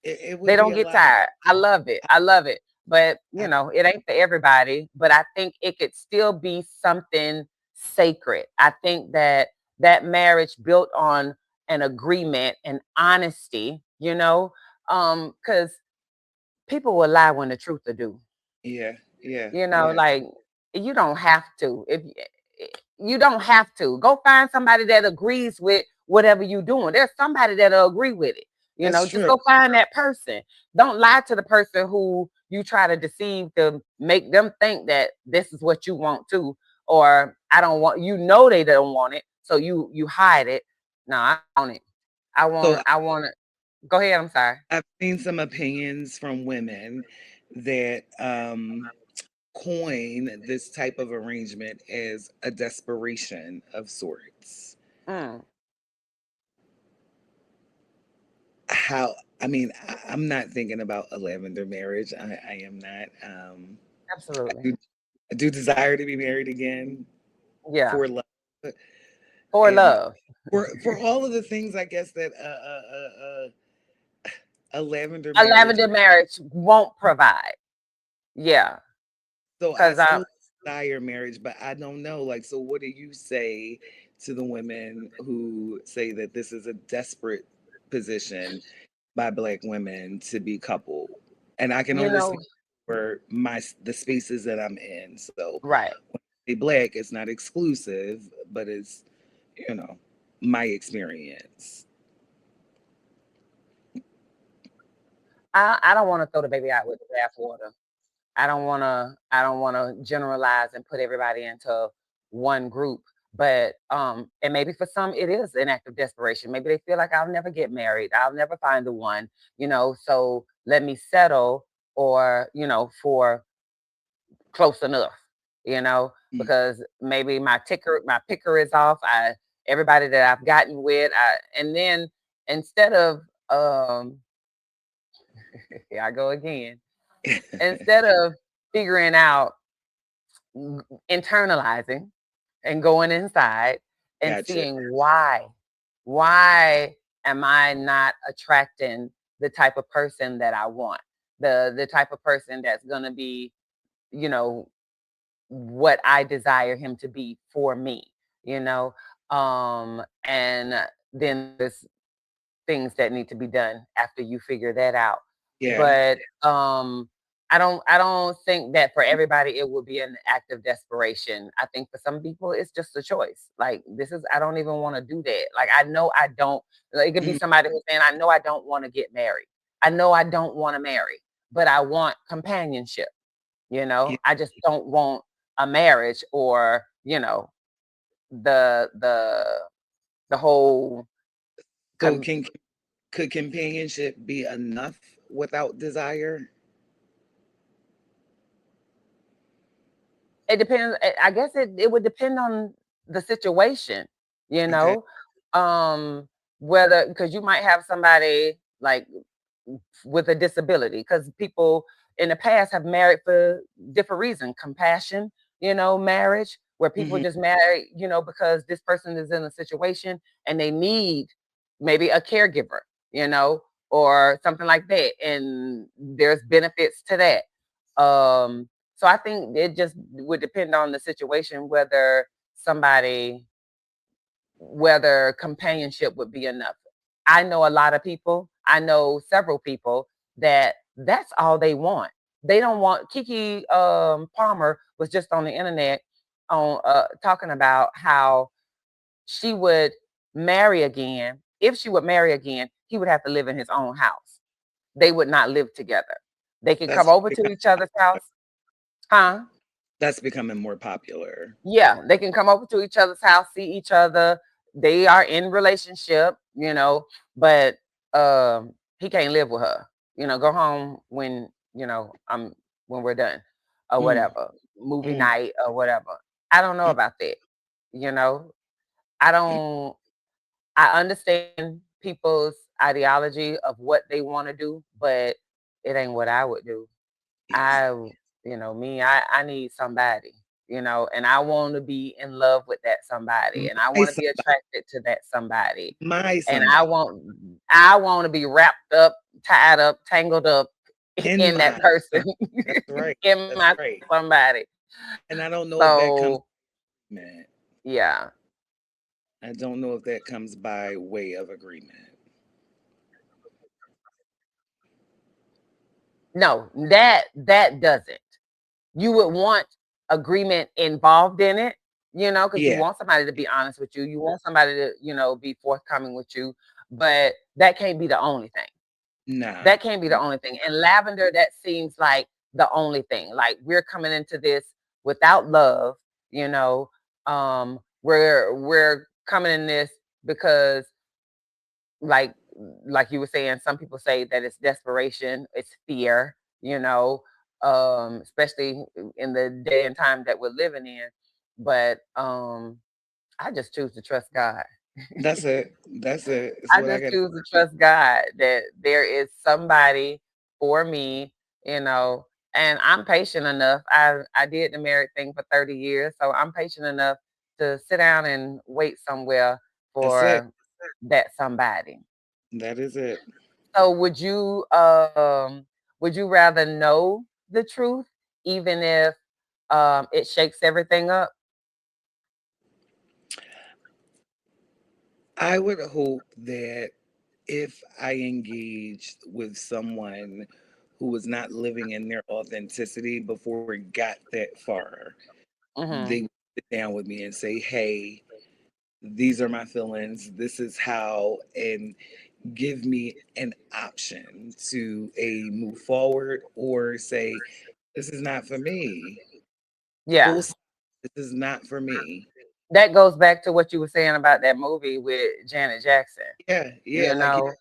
It They would be don't a get lot. tired. I love it. I love it. But, I, it ain't for everybody. But I think it could still be something sacred. I think that that marriage built on an agreement and honesty, because people will lie when the truth are due. yeah, yeah, yeah. Like, you don't have to. You don't have to go find somebody that agrees with whatever you're doing. There's somebody that'll agree with it. That's Just true. go find that person. Don't lie to the person who you try to deceive to make them think that this is what you want to, or I don't want. They don't want it, so you hide it. No, I want it. I So want. I want it. Go ahead. I'm sorry. I've seen some opinions from women that coin this type of arrangement as a desperation of sorts. Mm, How, I mean, I'm not thinking about a lavender marriage. I am not. I absolutely. do, I do desire to be married again Yeah. for love For and love. for all of the things I guess that a lavender A marriage. lavender marriage won't provide. Yeah, So I because I still desire marriage, but I don't know. Like, so what do you say to the women who say that this is a desperate position by Black women to be coupled? And I can you only know speak for the spaces that I'm in. So right. say black, it's not exclusive, but it's, you know, my experience. I don't want to throw the baby out with the bathwater. I don't wanna generalize and put everybody into one group. But and maybe for some it is an act of desperation. Maybe they feel like I'll never get married. I'll never find the one, so let me settle or, for close enough, Mm. because maybe my picker is off. Everybody that I've gotten with, and then instead of um here I go again. Instead of figuring out, internalizing and going inside and Gotcha. seeing why am I not attracting the type of person that I want, the type of person that's going to be, you know what I desire him to be for me, and then there's things that need to be done after you figure that out. Yeah. But I don't think that for everybody it would be an act of desperation. I think for some people it's just a choice. Like, I don't even want to do that. Like, I know I don't. Like, it could be Mm. somebody who's saying, I know I don't want to get married. I know I don't want to marry, but I want companionship. Yeah. I just don't want a marriage, or, the the whole So con- could companionship be enough without desire? It depends. I guess it would depend on the situation, you Okay. know, whether, because you might have somebody like with a disability, because people in the past have married for different reasons. Compassion, marriage, where people Hmm. just marry, because this person is in a situation and they need maybe a caregiver, you know, or something like that. And there's benefits to that. So I think it just would depend on the situation, somebody whether companionship would be enough. I know several people that that's all they want. They don't want. Kiki Palmer was just on the internet on talking about how she would marry again. If she would marry again, he would have to live in his own house. They would not live together. They can come That's over to becoming each other's house. Huh? that's becoming more popular. Yeah, they can come over to each other's house, see each other. They are in relationship, but he can't live with her. Go home when, when we're done or Mm. whatever, movie Mm. night or whatever. I don't know Mm. about that. You know, I don't I understand people's ideology of what they want to do, but it ain't what I would do. Yeah. I, me, I need somebody, and I want to be in love with that somebody, and I My want to be somebody. attracted to that somebody, My and somebody. I want to be wrapped up, tied up, tangled up In in that my person, some That's right. in That's my right. somebody. And I don't know if that comes, So man. yeah, I don't know if that comes by way of agreement. no, that doesn't. You would want agreement involved in it, because you Yeah. want somebody to be honest with you. You want somebody to, be forthcoming with you, but that can't be the only thing. Nah. That can't be the only thing. And Lavender, that seems like the only thing. Like, we're coming into this without love, you know. We're coming in this because, like like you were saying, some people say that it's desperation, it's fear, especially in the day and time that we're living in. But I just choose to trust God. That's it. That's it. It's I what I just got. choose to trust God that there is somebody for me, you know, and I'm patient enough. I did the married thing for 30 years, so I'm patient enough to sit down and wait somewhere That's it. for that somebody. That is it. So would you rather know the truth even if it shakes everything up? I would hope that if I engaged with someone who was not living in their authenticity before it got that far, they Mhm. sit down with me and say, hey, these are my feelings. This is how, and give me an option to a move forward or say, this is not for me. Full Yeah. stop. This is not for me. That goes back to what you were saying about that movie with Janet Jackson. Yeah, yeah. You Like, yeah, know,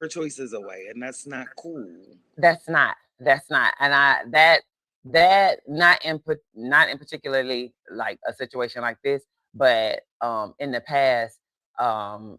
her choices away, and that's not cool. that's not, and that not in particularly like a situation like this, but in the past, um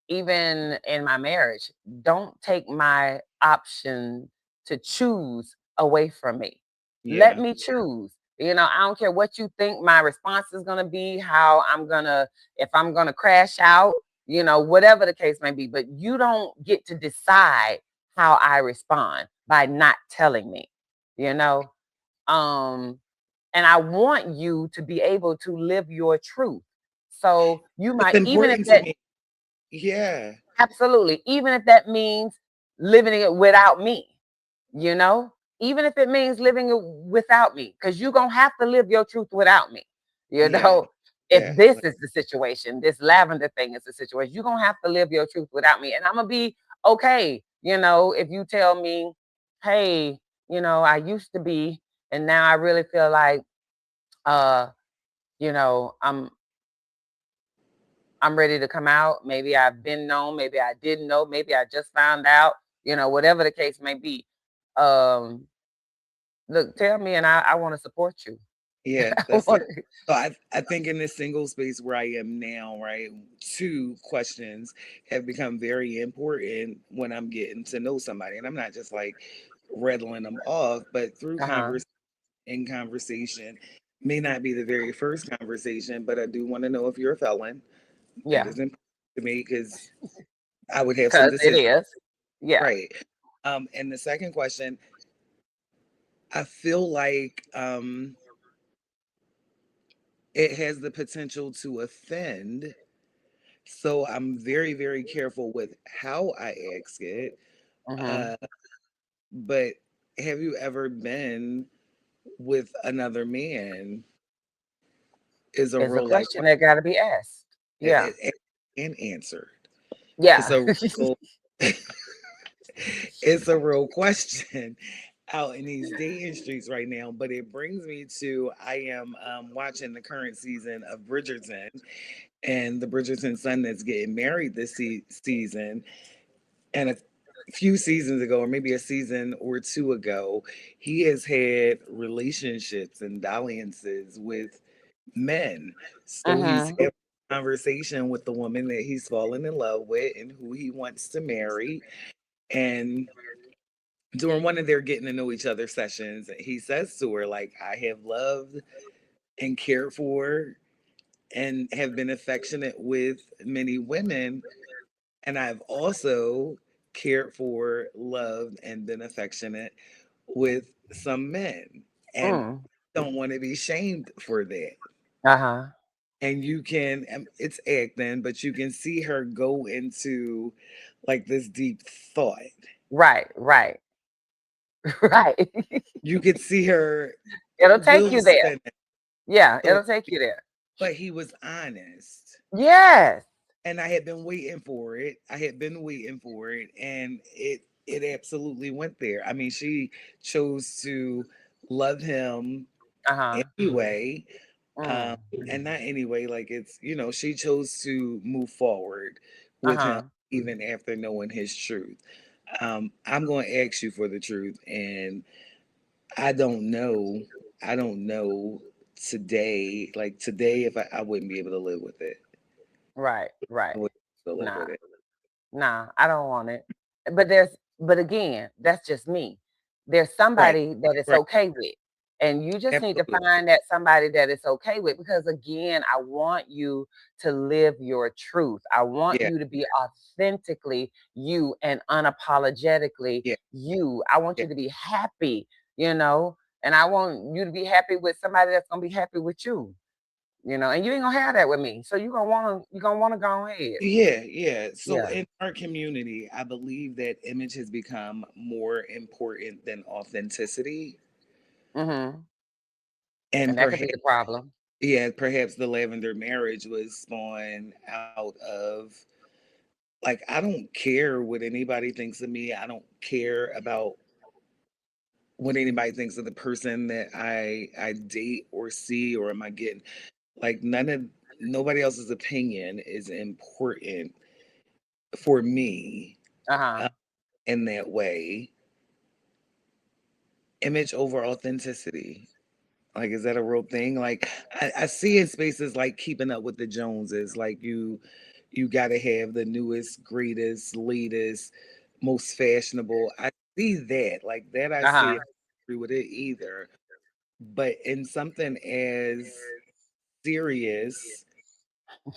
even in my marriage, don't take my option to choose away from me. Let Yeah, me choose. I don't care what you think my response is going to be, how I'm going to, if I'm going to crash out, whatever the case may be. But you don't get to decide how I respond by not telling me, you know? Um, and I want you to be able to live your truth. So you it's might, even if important to that, me. Yeah, absolutely. Even if that means living it without me, you know, even if it means living it without me, because you're going to have to live your truth without me, you yeah, know. If yeah, this like, is the situation, this lavender thing is the situation, you're going to have to live your truth without me. And I'm going to be okay, if you tell me, hey, I used to be, and now I really feel like, uh, you know, I'm I'm ready to come out. Maybe I've been known, maybe I didn't know, maybe I just found out, whatever the case may be. Um, Look, tell me and I want to support you. yeah. I That's like, wanna- so I think in this single space where I am now, right, two questions have become very important when I'm getting to know somebody, and I'm not just like rattling them off, but through uh-huh. conversation may not be the very first conversation, but I do want to know if you're a felon. That Yeah, is important to me because I would have some because it decisions. is. Yeah. Right. And the second question, I feel like it has the potential to offend. So I'm very, very careful with how I ask it. Hmm. Uh, but have you ever been with another man? Is a It's a real life question that gotta be asked. Yeah. question and answered. It's Yeah. a real it's a real question out in these dating streets right now. But it brings me to I am watching the current season of Bridgerton and the Bridgerton son that's getting married this season. And a few seasons ago, or maybe a season or two ago, he has had relationships and dalliances with men. So he's Hmm. having a conversation with the woman that he's fallen in love with and who he wants to marry. And during one of their getting to know each other sessions, he says to her, like, I have loved and cared for and have been affectionate with many women. And I've also cared for, loved, and been affectionate with some men. And Mm. don't want to be shamed for that. Uh-huh. And you can, it's acting, but you can see her go into like this deep thought. Right, right, right. You could see her It'll take will you there. spin it. Yeah, So, it'll take you there. but he was honest. Yes. And I had been waiting for it. I had been waiting for it, and it absolutely went there. I mean, she chose to love him Uh-huh. anyway, um, Mm. and not anyway. Like she chose to move forward with him Uh-huh. even after knowing his truth. I'm going to ask you for the truth, and I don't know. I don't know today. Like today, if I wouldn't be able to live with it. Right, I right. wouldn't be able to live Nah. with it. Nah, I don't want it. But again, that's just me. There's Right. somebody that it's Right. okay with. And you just need to Absolutely. find that somebody that it's okay with, because again, I want you to live your truth. I want Yeah. you to be authentically you and unapologetically Yeah. you. I want Yeah. you to be happy, and I want you to be happy with somebody that's going to be happy with you. And you ain't gonna have that with me. So you're gonna wanna go ahead. Yeah. Yeah. So Yeah. in our community, I believe that image has become more important than authenticity. Hmm. And And that could be perhaps the problem. Yeah, perhaps the Lavender marriage was spawned out of, like, I don't care what anybody thinks of me. I don't care about what anybody thinks of the person that I date or see or am I getting. Like, nobody else's opinion is important for me, Uh-huh. uh, in that way. Image over authenticity. Like, is that a real thing? Like, I see in spaces like Keeping Up with the Joneses, like you got to have the newest, greatest, latest, most fashionable. I see that, like that. I see. Uh-huh. I don't agree with it either. But in something as serious,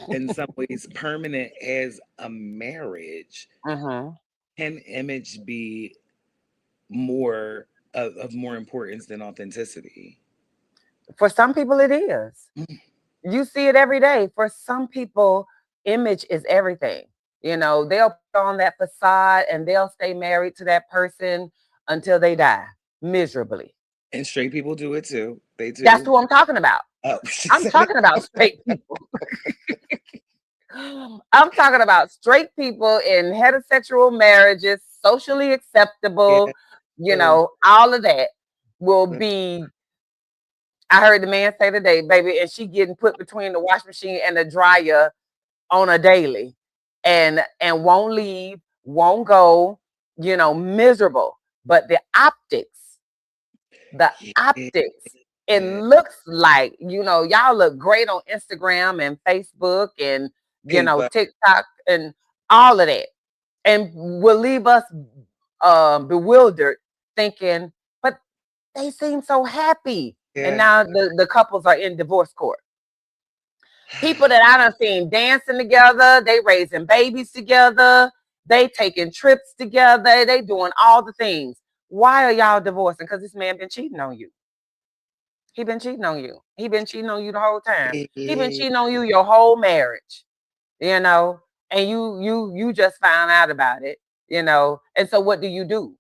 in some ways permanent as a marriage, Mm-hmm. can image be more of more importance than authenticity? For some people it is. You see it every day. For some people, image is everything. They'll put on that facade and they'll stay married to that person until they die miserably. And straight people do it too. They That's do. who I'm talking about. Oh, she I'm said it. talking about straight people. I'm talking about straight people in heterosexual marriages, socially Yeah, acceptable, true. all of that will But be. I heard the man say today, baby, and she getting put between the wash machine and the dryer on a daily and won't leave, won't go, miserable. But the yeah, optics, it yeah. looks like, y'all look great on Instagram and Facebook and, Paper. TikTok and all of that. And will leave us bewildered thinking, but they seem so happy. And Yeah. now the couples are in divorce court. People that I done seen dancing together, they raising babies together, they taking trips together, they doing all the things. Why are y'all divorcing? Because this man been cheating on you. He been cheating on you. He been cheating on you the whole time. He been Yeah. cheating on you your whole marriage, you know, and you just found out about it. And so what do you do?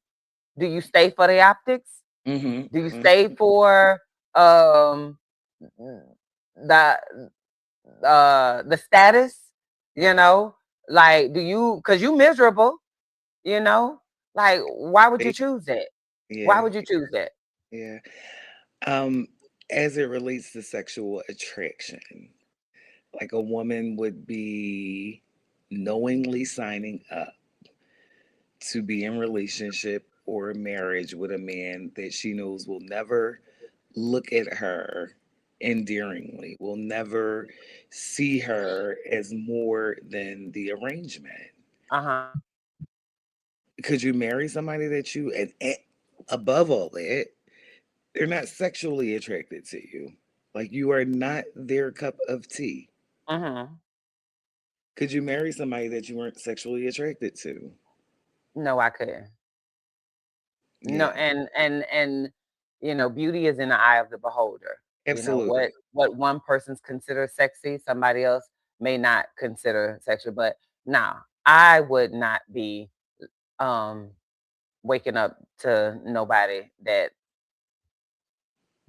Do you stay for the optics? Mhm. Do you Mhm. stay for um the the status, you know, like do you because you miserable, you know, like why would you They- choose that? Why Yeah. would you choose that? Yeah. Um, as it relates to sexual attraction, like a woman would be knowingly signing up to be in relationship or marriage with a man that she knows will never look at her endearingly, will never see her as more than the arrangement. Uh-huh. Could you marry somebody that and above all that, they're not sexually attracted to you? Like you are not their cup of tea. Uh-huh. Could you marry somebody that you weren't sexually attracted to? No, I couldn't. No, Yeah, and beauty is in the eye of the beholder. absolutely. What one person's considered sexy, somebody else may not consider sexual. But nah, I would not be um waking up to nobody that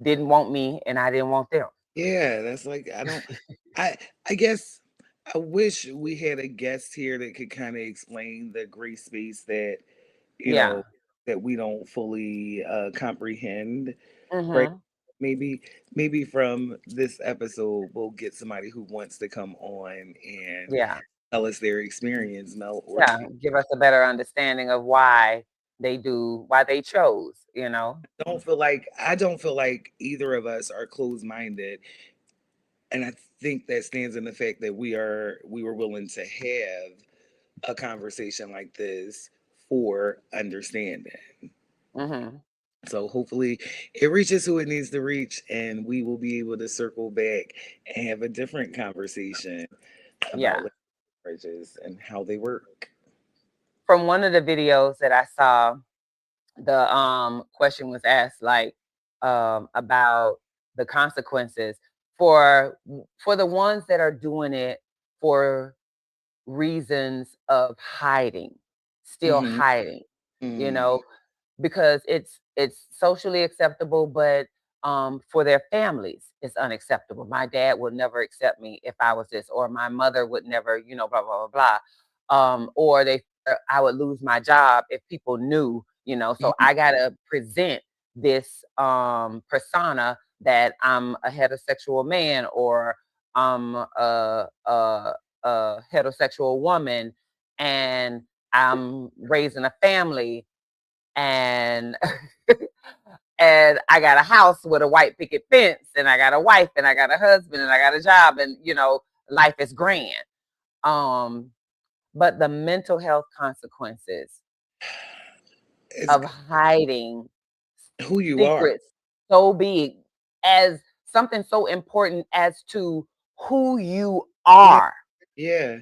didn't want me and I didn't want them. Yeah, that's like I I guess I wish we had a guest here that could kind of explain the gray space that, you Yeah. know, that we don't fully comprehend, right? Mm-hmm. Maybe maybe from this episode we'll get somebody who wants to come on and Yeah. tell us their experience, Mel, or Yeah. Give us a better understanding of why they chose. I don't feel like either of us are closed minded, and I think that stands in the fact that we were willing to have a conversation like this for understanding. Mm-hmm. So hopefully it reaches who it needs to reach, and we will be able to circle back and have a different conversation about Yeah. marriages and how they work. From one of the videos that I saw, the question was asked like about the consequences for the ones that are doing it for reasons of hiding, still Hmm. hiding, you Hmm. know, because it's socially acceptable, but for their families is unacceptable. My dad would never accept me if I was this, or my mother would never, blah blah blah blah. Or I would lose my job if people knew, So Mhm. I gotta present this persona that I'm a heterosexual man, or I'm a heterosexual woman, and I'm raising a family, and and I got a house with a white picket fence, and I got a wife, and I got a husband, and I got a job, and life is grand. Um, but the mental health consequences It's of hiding who you are. secrets so big, as something so important as to who you Yeah, are, yeah.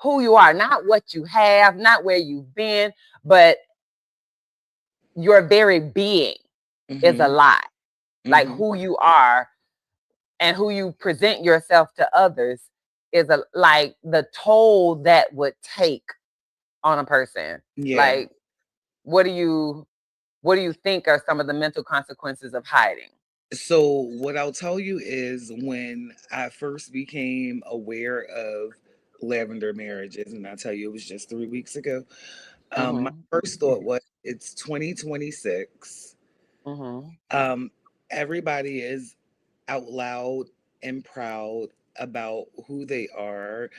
not what you have, not where you've been, but your very being is a Mhm, lie. Like mhm. who you are and who you present yourself to others is like the toll that would take on a person. Yeah. Like, what do you think are some of the mental consequences of hiding? So what I'll tell you is when I first became aware of lavender marriages, and I tell you it was just 3 weeks ago. My Mhm. first thought was it's 2026. Mhm. Um, Everybody is out loud and proud about who they are.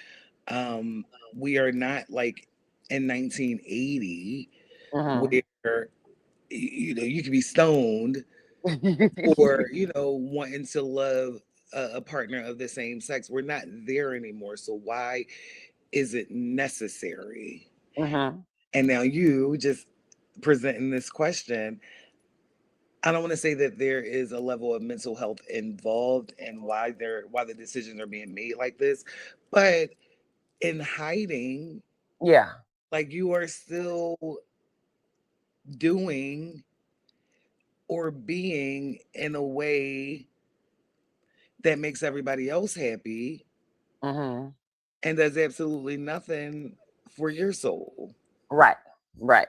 Um, we are not like in 1980 Mhm. where you could be stoned for wanting to love a partner of the same sex. We're not there anymore. So why is it necessary? Mhm. And now you just presenting this question. I don't want to say that there is a level of mental health involved and why the decisions are being made like this, but in hiding, Yeah. like you are still doing or being in a way that makes everybody else happy Mhm. and does absolutely nothing for your soul. Right. Right.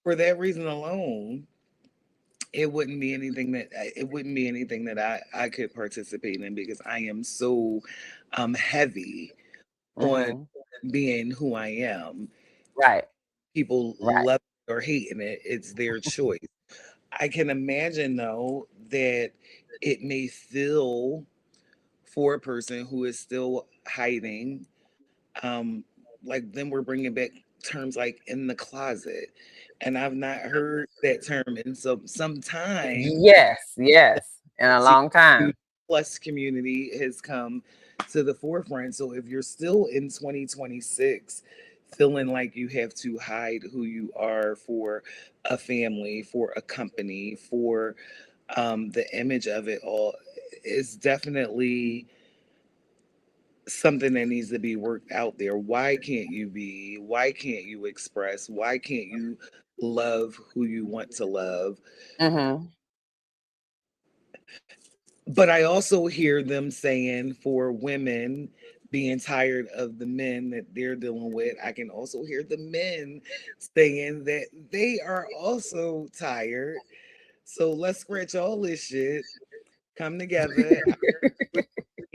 For that reason alone, it wouldn't be anything that I could participate in because I am so heavy on Mhm. being who I am. Right. People Right. love it or hating it, it's their choice. I can imagine though that it may feel for a person who is still hiding, um, like then we're bringing back terms like in the closet, and I've not heard that term in some time. Yes. Yes. In a long LGBTQ time. plus community has come to the forefront. So if you're still in 2026 feeling like you have to hide who you are for a family, for a company, for the image of it all, it's definitely something that needs to be worked out there. Why can't you be? Why can't you express? Why can't you love who you want to love? Mhm. But I also hear them saying for women being tired of the men that they're dealing with, I can also hear the men saying that they are also tired. So let's scratch all this shit, come together. I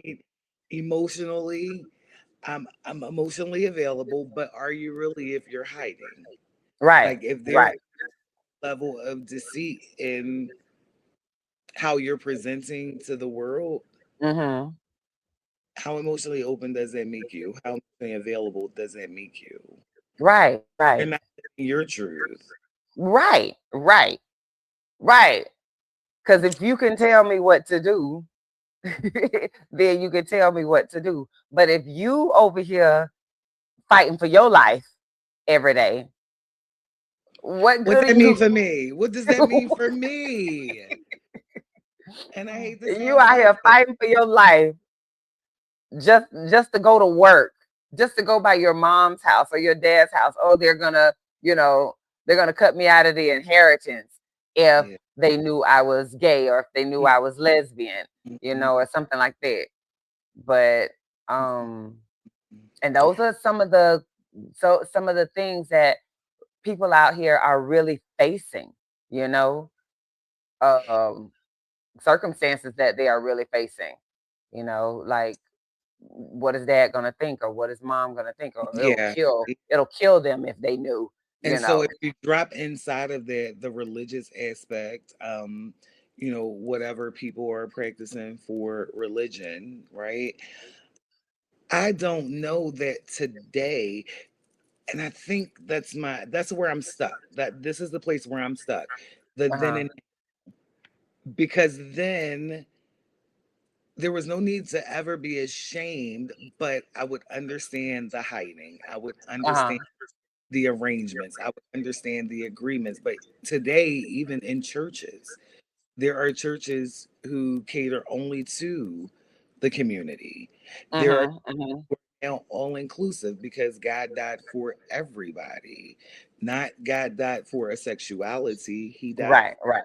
need emotionally, I'm emotionally available, but are you really if you're hiding? Right. Like if there's Right. a level of deceit in how you're presenting to the world, Mhm. how emotionally open does that make you? How emotionally available does that make you? Right. You're Right. not living your truth. Right. Right. Right. Because if you can tell me what to do, then you can tell me what to do. But if you over here fighting for your life every day, what What good are that mean you? for me? What does that mean for me? And I hate to You sound out here perfect. fighting for your life just to go to work, just to go by your mom's house or your dad's house. Oh, you know, they're gonna cut me out of the inheritance if Yeah. they knew I was gay, or if they knew I was lesbian, Mhm. or something like that. But and those are some of the things that people out here are really facing, you know. Um circumstances that they are really facing. Like, what is dad gonna think, or what is mom gonna think, or Yeah. it'll kill them if they knew, you And so know. if you drop inside of the religious aspect, whatever people are practicing for religion, right? I don't know that today, and I think that's where I'm stuck. That this is the place where I'm stuck. The then Uh-huh. and because then there was no need to ever be ashamed, but I would understand the hiding. I would Uh-huh. understand the arrangements. I would understand the agreements. But today, even in churches, there are churches who cater only to the community. There are Mhm. Mhm. now all inclusive because God died for everybody, not God died for a sexuality. He died Right, right,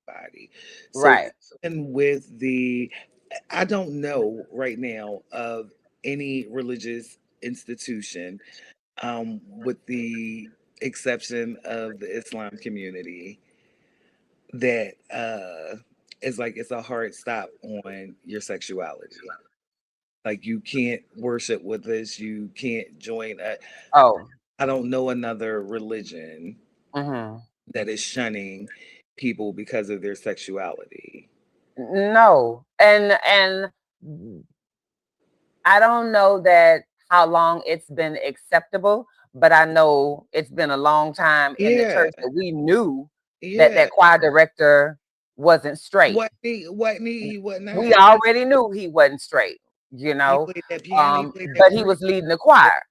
for everybody. So right. even with I don't know right now of any religious institution, with the exception of the Islam community, that is like it's a hard stop on your sexuality. Like you can't worship with us, you can't join. Oh. I don't know another religion Mhm. that is shunning people because of their sexuality. No. And I don't know that how long it's been acceptable, but I know it's been a long time in the Yeah, church that we knew that yeah. that choir director wasn't straight. He wasn't We not. already knew he wasn't straight, He played that piano. He played that but he organ. was leading the choir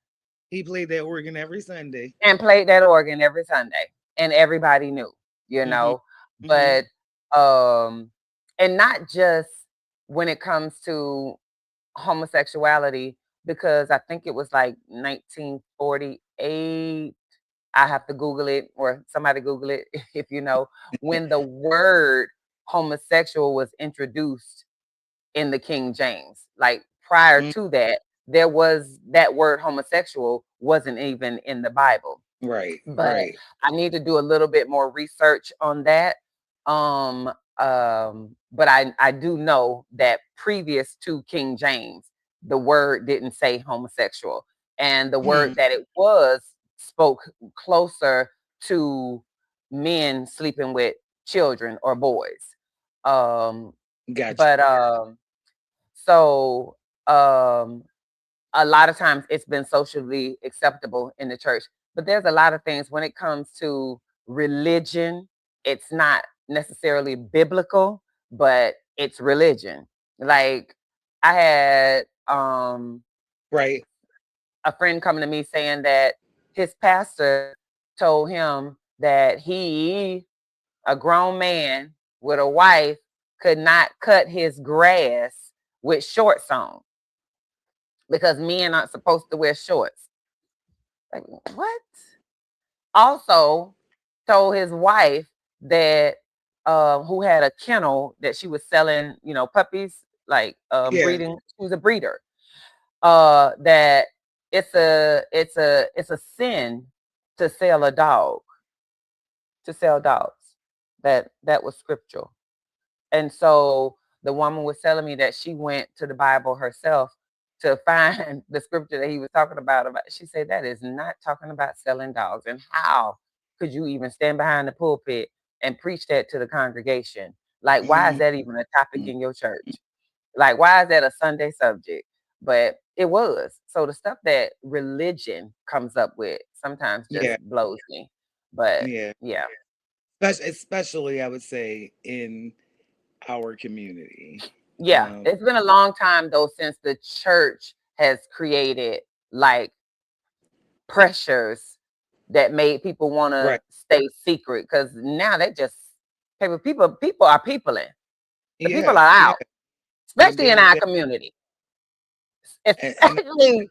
He played that organ every Sunday. and played that organ every Sunday, and everybody knew, you Hmm. know. Hmm. But um, and not just when it comes to homosexuality, because I think it was like 1948. I have to Google it, or somebody Google it if you know, when the word homosexual was introduced in the King James. Like prior to that, there was that word homosexual wasn't even in the Bible. Right, But right. I need to do a little bit more research on that. Um, but I do know that previous to King James, the word didn't say homosexual, and the Hmm. word that it was spoke closer to men sleeping with children or boys. Um, Gotcha. but so um a lot of times it's been socially acceptable in the church, but there's a lot of things when it comes to religion, it's not necessarily biblical, but it's religion. Like I had Right. a friend coming to me saying that his pastor told him that he, a grown man with a wife, could not cut his grass with shorts on because men aren't supposed to wear shorts. Like, what? Also told his wife that who had a kennel that she was selling, puppies, like Yeah. breeding. She was a breeder. That it's a sin to sell a dog, to sell dogs. That was scriptural. And so the woman was telling me that she went to the Bible herself to find the scripture that he was talking about. She said that is not talking about selling dogs. And how could you even stand behind the pulpit and preach that to the congregation? Like, why is Mhm. that even a topic in your church? Like, why is that a Sunday subject? But it was. So the stuff that religion comes up with sometimes Yeah, just blows me. But yeah. yeah. Especially, I would say in our community. Yeah, it's been a long time though since the church has created like pressures that made people want Right. to stay secret, because now they just people are peopling. The people Yeah, are yeah. out, And especially in our they community. and Especially,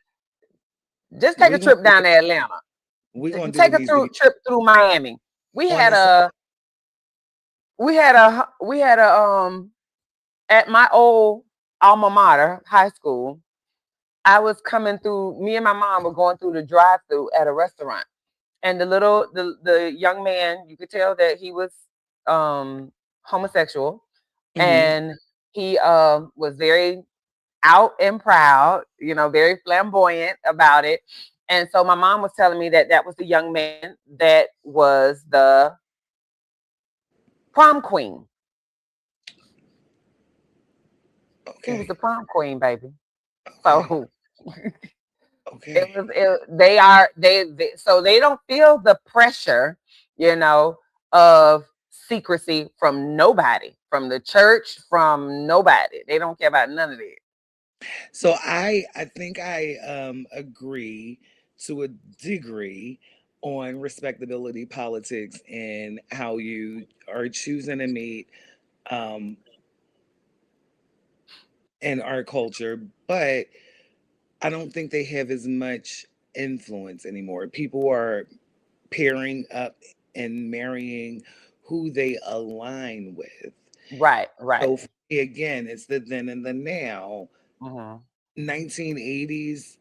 just take we a gonna trip do down to Atlanta. we gonna do Take what a needs to be trip through Miami. We on had the a we had a at my old alma mater, high school. I was coming through, me and my mom were going through the drive-through at a restaurant. And the young man, you could tell that he was homosexual. Hmm. and he was very out and proud, very flamboyant about it. And so my mom was telling me that that was the young man that was the prom queen. He was the Okay. prom queen, baby. Okay. So it Okay. was they so they don't feel the pressure, you know, of secrecy from nobody, from the church, from nobody. They don't care about none of that. So I think I agree to a degree on respectability politics and how you are choosing to meet um in our culture, but I don't think they have as much influence anymore. People are pairing up and marrying who they align with. Right, right. So for me, again, it's the then and the now. Hmm. 1980s,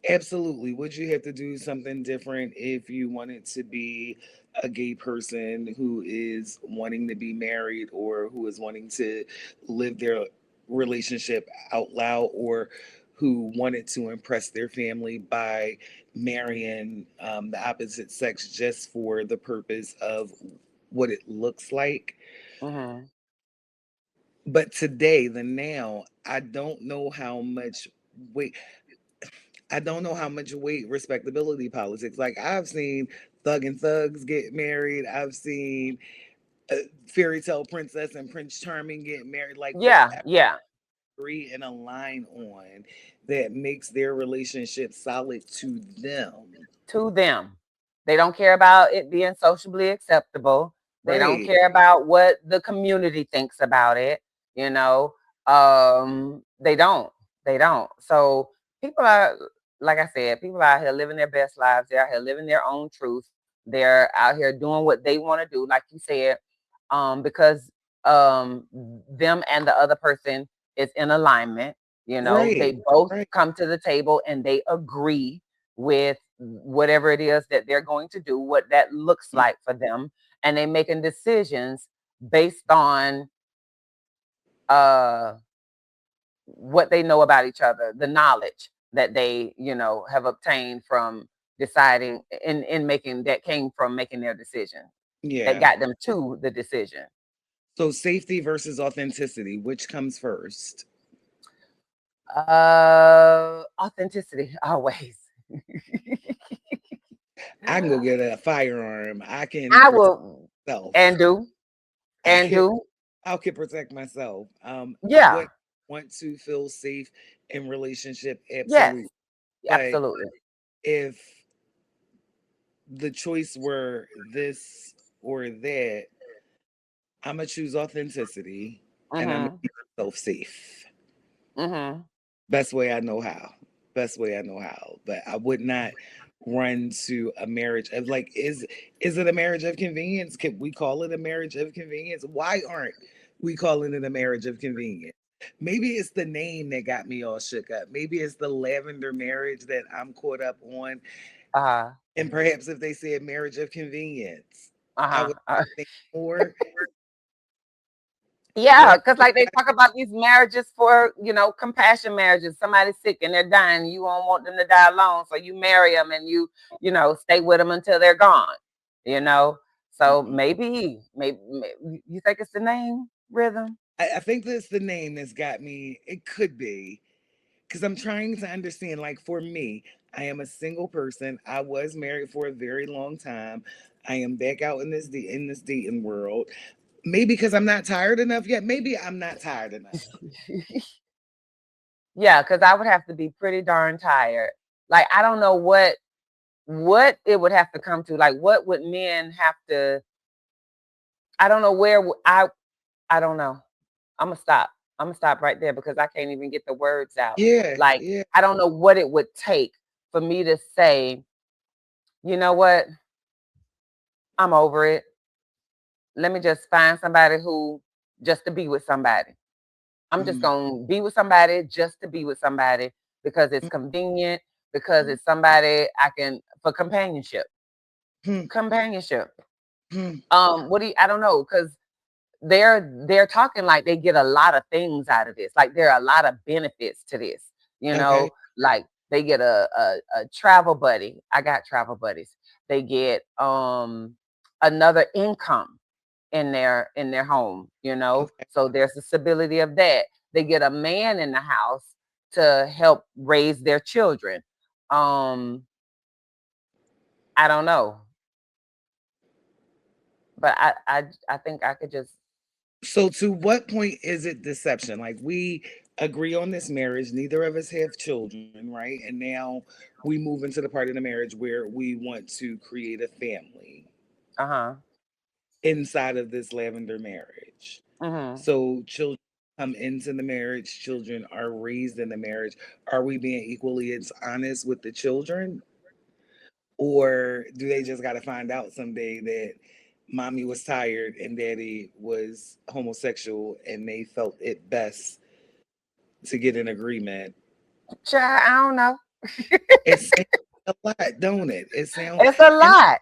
absolutely. Would you have to do something different if you wanted to be a gay person who is wanting to be married or who is wanting to live their relationship out loud or who wanted to impress their family by marrying the opposite sex just for the purpose of what it looks like? Hmm. But today, the now, I don't know how much weight. I don't know how much weight respectability politics. Like I've seen Thug and Thugs get married. I've seen uh, Fairy Tale Princess and Prince Charming get married. Like what Yeah, I yeah. agree and align on that makes their relationship solid to them. To them. They don't care about it being socially acceptable. They don't Right. care about what the community thinks about it, you know. They don't. They don't. So people are, like I said, people are out here living their best lives. They're out here living their own truth. They're out here doing what they want to do, like you said, because them and the other person is in alignment. They Right. both Right. come to the table and they agree with whatever it is that they're going to do, what that looks like for them, and they making decisions based on uh what they know about each other, the knowledge that they, have obtained from deciding in making that came from making their decision that Yeah. got them to the decision. So safety versus authenticity, which comes first? Authenticity always. I can go get a firearm. I can I protect will myself. and do I and can do. I can protect myself. Yeah. What want to feel safe in relationship, Yes. absolutely. But Absolutely. if the choice were this or that, I'm gonna choose authenticity and I'm gonna Mhm. keep myself safe. Mhm. Best way I know how. Best way I know how. But I would not run to a marriage of like, is it a marriage of convenience? Can we call it a marriage of convenience? Why aren't we calling it a marriage of convenience? Maybe it's the name that got me all shook up. Maybe it's the lavender marriage that I'm caught up on. Uh-huh. And perhaps if they said marriage of convenience, I Uh-huh. would think more. But Yeah, I because like they talk about these marriages for, compassion marriages. Somebody's sick and they're dying. You don't want them to die alone. So you marry them and stay with them until they're gone, you know? So mm-mm. maybe you think it's the name rhythm? I think that's the name that's got me. It could be because I'm trying to understand. Like for me, I am a single person. I was married for a very long time. I am back out in this dating world. Maybe because I'm not tired enough yet. Maybe I'm not tired enough. Yeah, because I would have to be pretty darn tired. Like I don't know what it would have to come to. Like what would men have to I don't know I don't know. Imma stop. Imma stop right there because I can't even get the words out. Yeah, Like, yeah. I don't know what it would take for me to say, "You know what? I'm over it. Let me just find somebody who just to be with somebody. I'm just Mm, gonna be with somebody just to be with somebody because it's convenient, because it's somebody I can for companionship. mm, Companionship. mm, What do you I don't know, because they're talking like they get a lot of things out of this. Like there are a lot of benefits to this, Okay. like they get a travel buddy. I got travel buddies. They get another income in their home, Okay. so there's the stability of that. They get a man in the house to help raise their children. um I don't know, but I think I could just. So to what point is it deception? Like we agree on this marriage, neither of us have children, right? And now we move into the part of the marriage where we want to create a family Uh-huh. inside of this lavender marriage. Hmm. So children come into the marriage, children are raised in the marriage. Are we being equally as honest with the children? Or do they just got to find out someday that mommy was tired and daddy was homosexual and they felt it best to get an agreement? Child, I don't know. It sounds a lot, don't it? It sounds It's a and lot.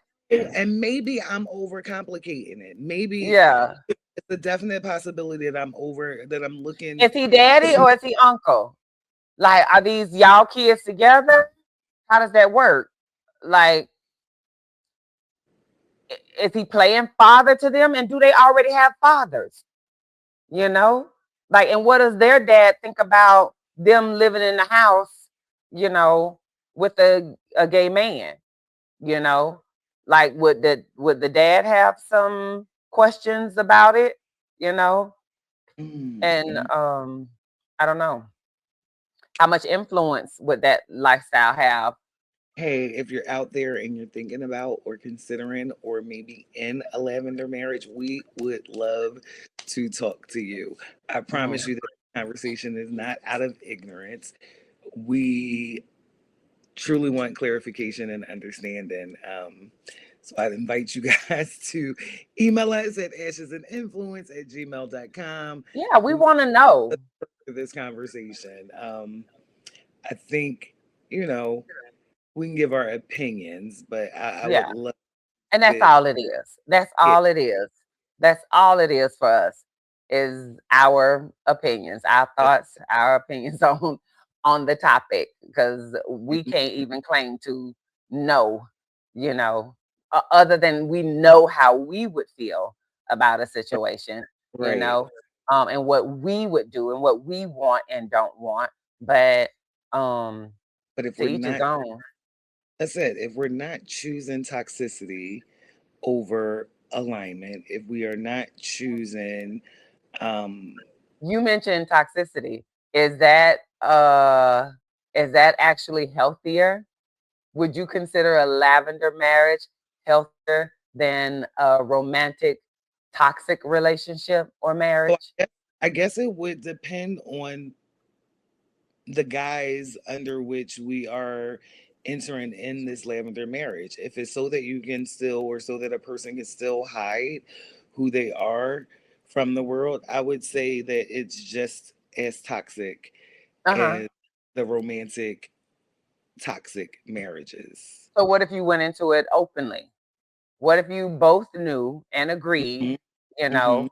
and maybe I'm overcomplicating it. Maybe Yeah. it's a definite possibility that I'm looking. Is he daddy or is he uncle? Like, are these y'all kids together? How does that work? Like, is he playing father to them? And do they already have fathers? You know? Like, and what does their dad think about them living in the house, you know, with a gay man? You know? Like, would the dad have some questions about it? You know? And Mm, I don't know. How much influence would that lifestyle have? hey, if you're out there and you're thinking about or considering or maybe in a lavender marriage, we would love to talk to you. I Mhm. promise you that the conversation is not out of ignorance. We truly want clarification and understanding. So I'd invite you guys to email us at ashesandinfluence@gmail.com. Yeah, we We want to know. for this conversation. I think, you know, we can give our opinions, but I would Yeah. love And that's to all it is. That's get all it is. That's all it is for us is our opinions, our thoughts, our opinions on the topic because we can't even claim to know, you know, other than we know how we would feel about a situation, you right. know, and what we would do and what we want and don't want. But um But if to we're each his not, own. that's it. If we're not choosing toxicity over alignment, if we are not choosing, um, You mentioned toxicity. Is that uh is that actually healthier? Would you consider a lavender marriage healthier than a romantic toxic relationship or so marriage? I guess it would depend on the guise under which we are entering in this lavender marriage. If it's so that you can still, or so that a person can still hide who they are from the world, I would say that it's just as toxic Uh-huh. as the romantic toxic marriages. So what if you went into it openly? What if you both knew and agreed, Hmm. you Hmm. know,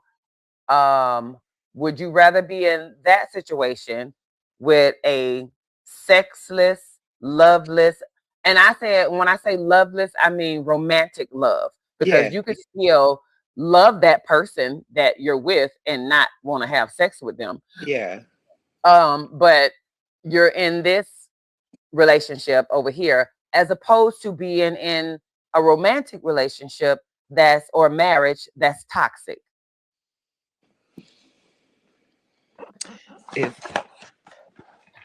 Um, would you rather be in that situation with a sexless, loveless, and I said when I say loveless, I mean romantic love because Yeah, you could still love that person that you're with and not want to have sex with them. yeah. But you're in this relationship over here as opposed to being in a romantic relationship that's or marriage that's toxic. If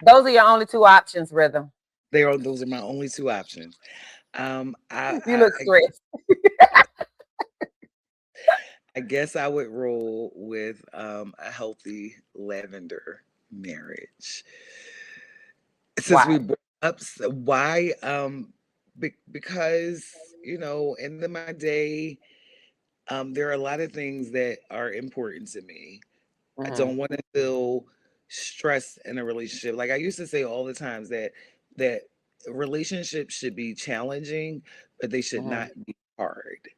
Those are your only two options, Rhythm. those are my only two options. You look stressed. I guess I would roll with a healthy lavender marriage. Since we Why? brought up why, because end of my day, there are a lot of things that are important to me. I Mhm, don't want to feel stressed in a relationship. Like I used to say all the times that relationships should be challenging, but they should mhm. not be hard.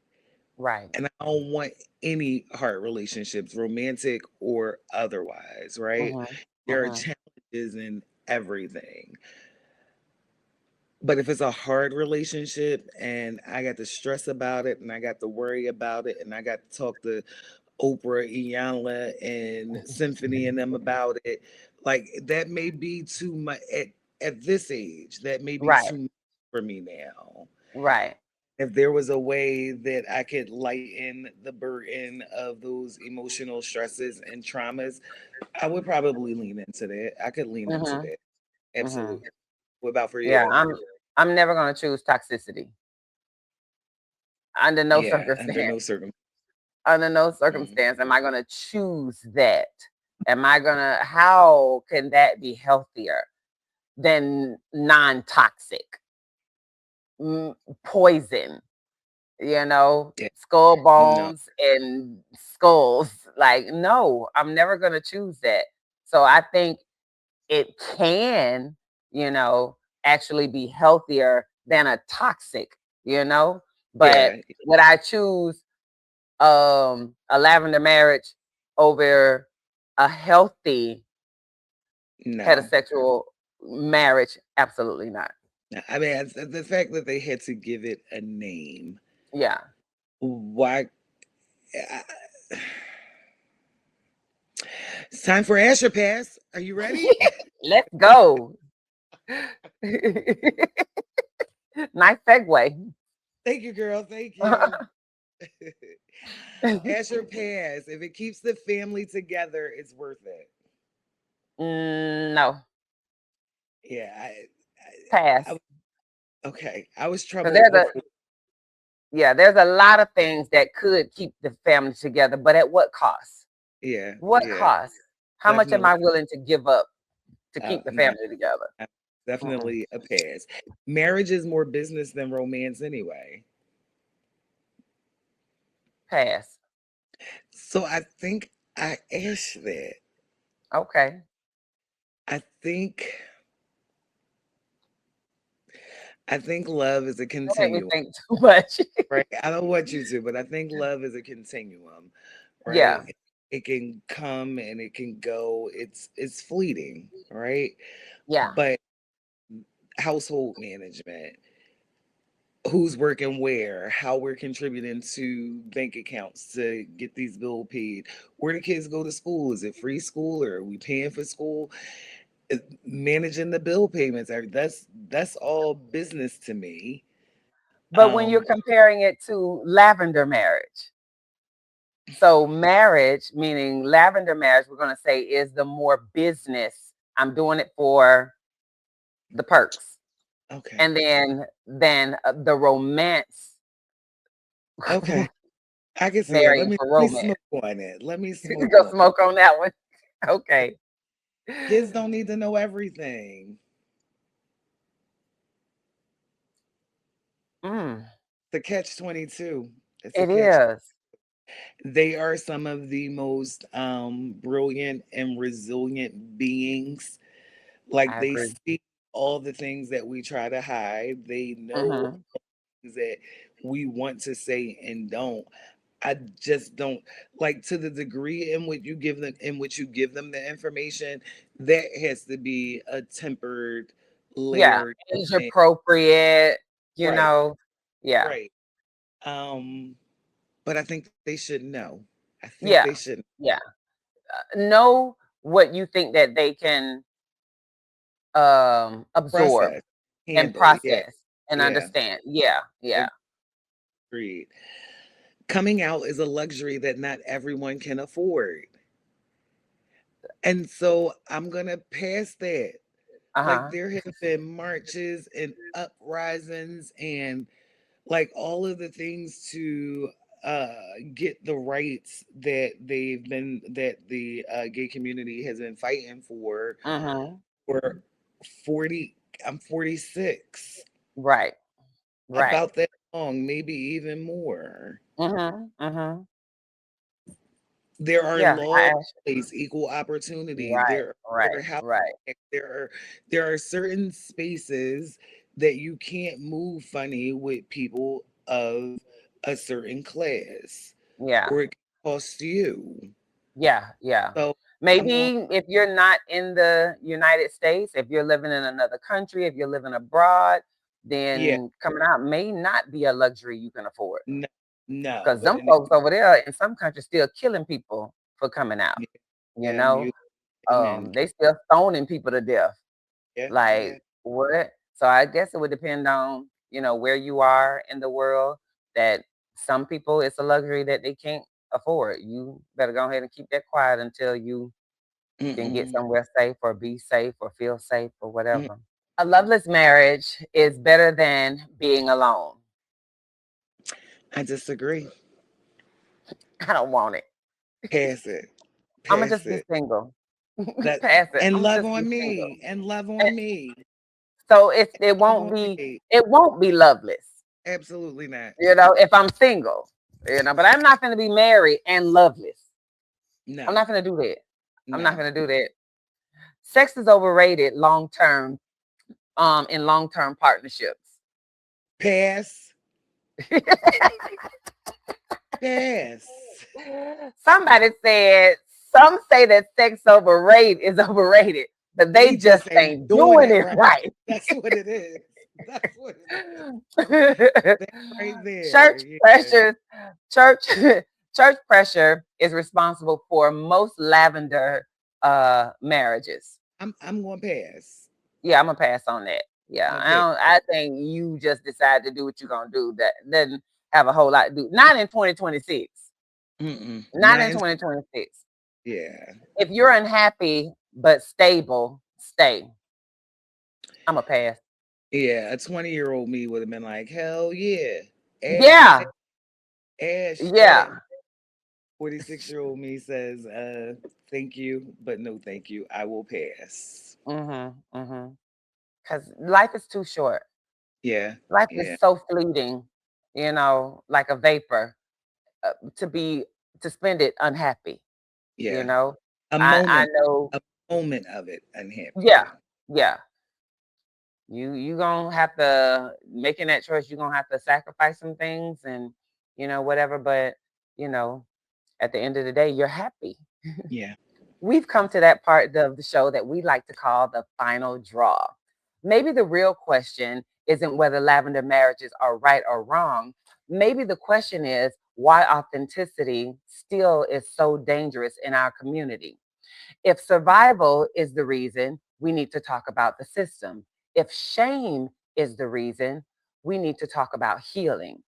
Right. And I don't want any heart relationships, romantic or otherwise, right? Mhm. There are Mhm. challenges in everything. But if it's a hard relationship and I got to stress about it and I got to worry about it and I got to talk to Oprah, Iyanla, and Symphony and them about it, like that may be too much at this age. That may be Right. too much for me now. Right. If there was a way that I could lighten the burden of those emotional stresses and traumas, I would probably lean into that. I could lean into Mhm. that. Mhm. Absolutely. What about for Yeah, you? I'm never gonna choose toxicity under no Yeah, under circumstance. no circumstance. Under no Mm, circumstance am I gonna choose that. Am I gonna? How can that be healthier than non-toxic poison? yeah, Skull no, bones and skulls. Like, no, I'm never gonna choose that. So I think it can, you know, actually be healthier than a toxic, you know. But yeah, would I choose a lavender marriage over a healthy no. heterosexual marriage? Absolutely not. I mean, the fact that they had to give it a name. Yeah. Why? I- It's time for Asher Pass. Are you ready? Let's go. Nice segue. Thank you, girl. Thank you. Asher Pass. If it keeps the family together, it's worth it. No, Yeah, pass. okay. I was Because troubled before. there's a lot of things that could keep the family together, but at what cost? Yeah, What yeah, cost? How much am definitely. I willing to give up to keep the No, family together? Mm-mm. definitely a pass. Marriage is more business than romance anyway. Pass. So I think I asked that. Okay. I think I think love is a Don't make me continuum, think too much. right? I don't want you to, but I think love is a continuum, right? Yeah. It can come and it can go. It's fleeting, right? Yeah. But household management, who's working where, how we're contributing to bank accounts to get these bills paid, where the kids go to school, is it free school or are we paying for school? Managing the bill payments, that's all business to me. But when you're Um, comparing it to lavender marriage, so marriage, meaning lavender marriage, we're going to say is the more business. I'm doing it for the perks. okay, And then the romance, okay, I can see it. marrying for Let me romance. smoke on it. Let me smoke Go on it. smoke on that one. Okay. Kids don't need to know everything. Mm, The catch 22. It's a it catch. is. They are some of the most brilliant and resilient beings. Like I they agree. see all the things that we try to hide. They know Hmm. things that we want to say and don't. I just don't like to the degree in which you give them the information, that has to be a tempered, Yeah. layered Age thing. appropriate, you Right, know. Yeah. right. Um, but I think they should know. I think they Yeah. should Yeah. Know what you think that they can absorb process, and handle. Yeah, process and yeah. understand. Yeah. Yeah. Agreed. Coming out is a luxury that not everyone can afford. And so I'm going to pass that. Like Uh-huh. there have been marches and uprisings and like all of the things to uh get the rights that the gay community has been fighting Mhm. for 40, I'm 46, Right. Right. about that long, maybe even more. Mhm. Mhm. There are Yeah. laws in place, equal opportunity. Right. There Right. are housing Right. acts, there are certain spaces that you can't move funny with people of a certain class, Yeah. or it can cost you. Yeah, yeah. So I'm going, Maybe if you're not in the United States, if you're living in another country, if you're living abroad, yeah, then coming out may not be a luxury you can afford. no, no, Because but them in folks over there in some countries still killing people for coming out. yeah, You yeah, know, amen. they still stoning people to death. Yeah, yeah. Like what? So I guess it would depend on, where you are in the world. That some people it's a luxury that they can't afford. You better go ahead and keep that quiet until you can get Mm-mm, somewhere safe or be safe or feel safe or mm. whatever. A loveless marriage is better than being alone. I disagree. I don't want it. Pass it. I'ma Pass just be it. single. That Pass it. and I'ma love just be on single. me. And love And on me. so it Love won't on be me. it won't be loveless, Absolutely not. if I'm single. But I'm not gonna be married and loveless. I'm No, not gonna do that. I'm not no. gonna do that. Sex is overrated long term, in long term partnerships. Pass. Pass. Somebody said, some say that sex overrated is overrated, but they They just just ain't ain't doing doing it it right. right. That's what it is. That's what it is. That right there. church Yeah. pressures, church church pressure is responsible for most lavender marriages. I'm gonna pass. Yeah, I'm gonna pass on that. Yeah, I'm gonna I pass. don't. I think you just decide to do what you're gonna do. That doesn't have a whole lot to do. Not in 2026. Mm-mm. Not Not in in, 2026. yeah. If you're unhappy but stable, stay. I'm a pass. Yeah. A 20-year-old me would have been like, hell yeah. Ash Yeah, Ash that. yeah. 46-year-old me says, thank you, but no thank you. I will pass. Mm-hmm. Mm-hmm. Because life is too short. Yeah. Life is Yeah. so fleeting. Like a vapor. To be to spend it unhappy. You Yeah. know. A I moment. know. A moment of it unhappy. Yeah, yeah. You gonna have to making that choice. You're gonna have to sacrifice some things and whatever. But you know, at the end of the day, you're happy. Yeah. We've come to that part of the show that we like to call the final draw. Maybe the real question isn't whether lavender marriages are right or wrong. Maybe the question is why authenticity still is so dangerous in our community. If survival is the reason, we need to talk about the system. If shame is the reason, we need to talk about healing.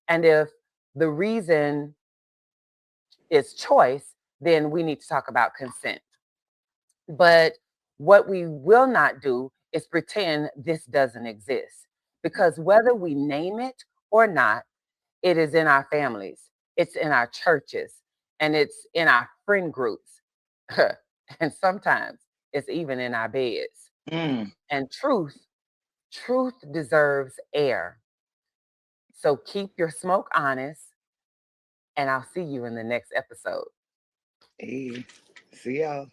And if the reason is choice, then we need to talk about consent. But what we will not do is pretend this doesn't exist. Because whether we name it or not, it is in our families, it's in our churches, and it's in our friend groups. And sometimes it's even in our beds. Mm. And truth deserves air. So keep your smoke honest, and I'll see you in the next episode. Hey. See y'all.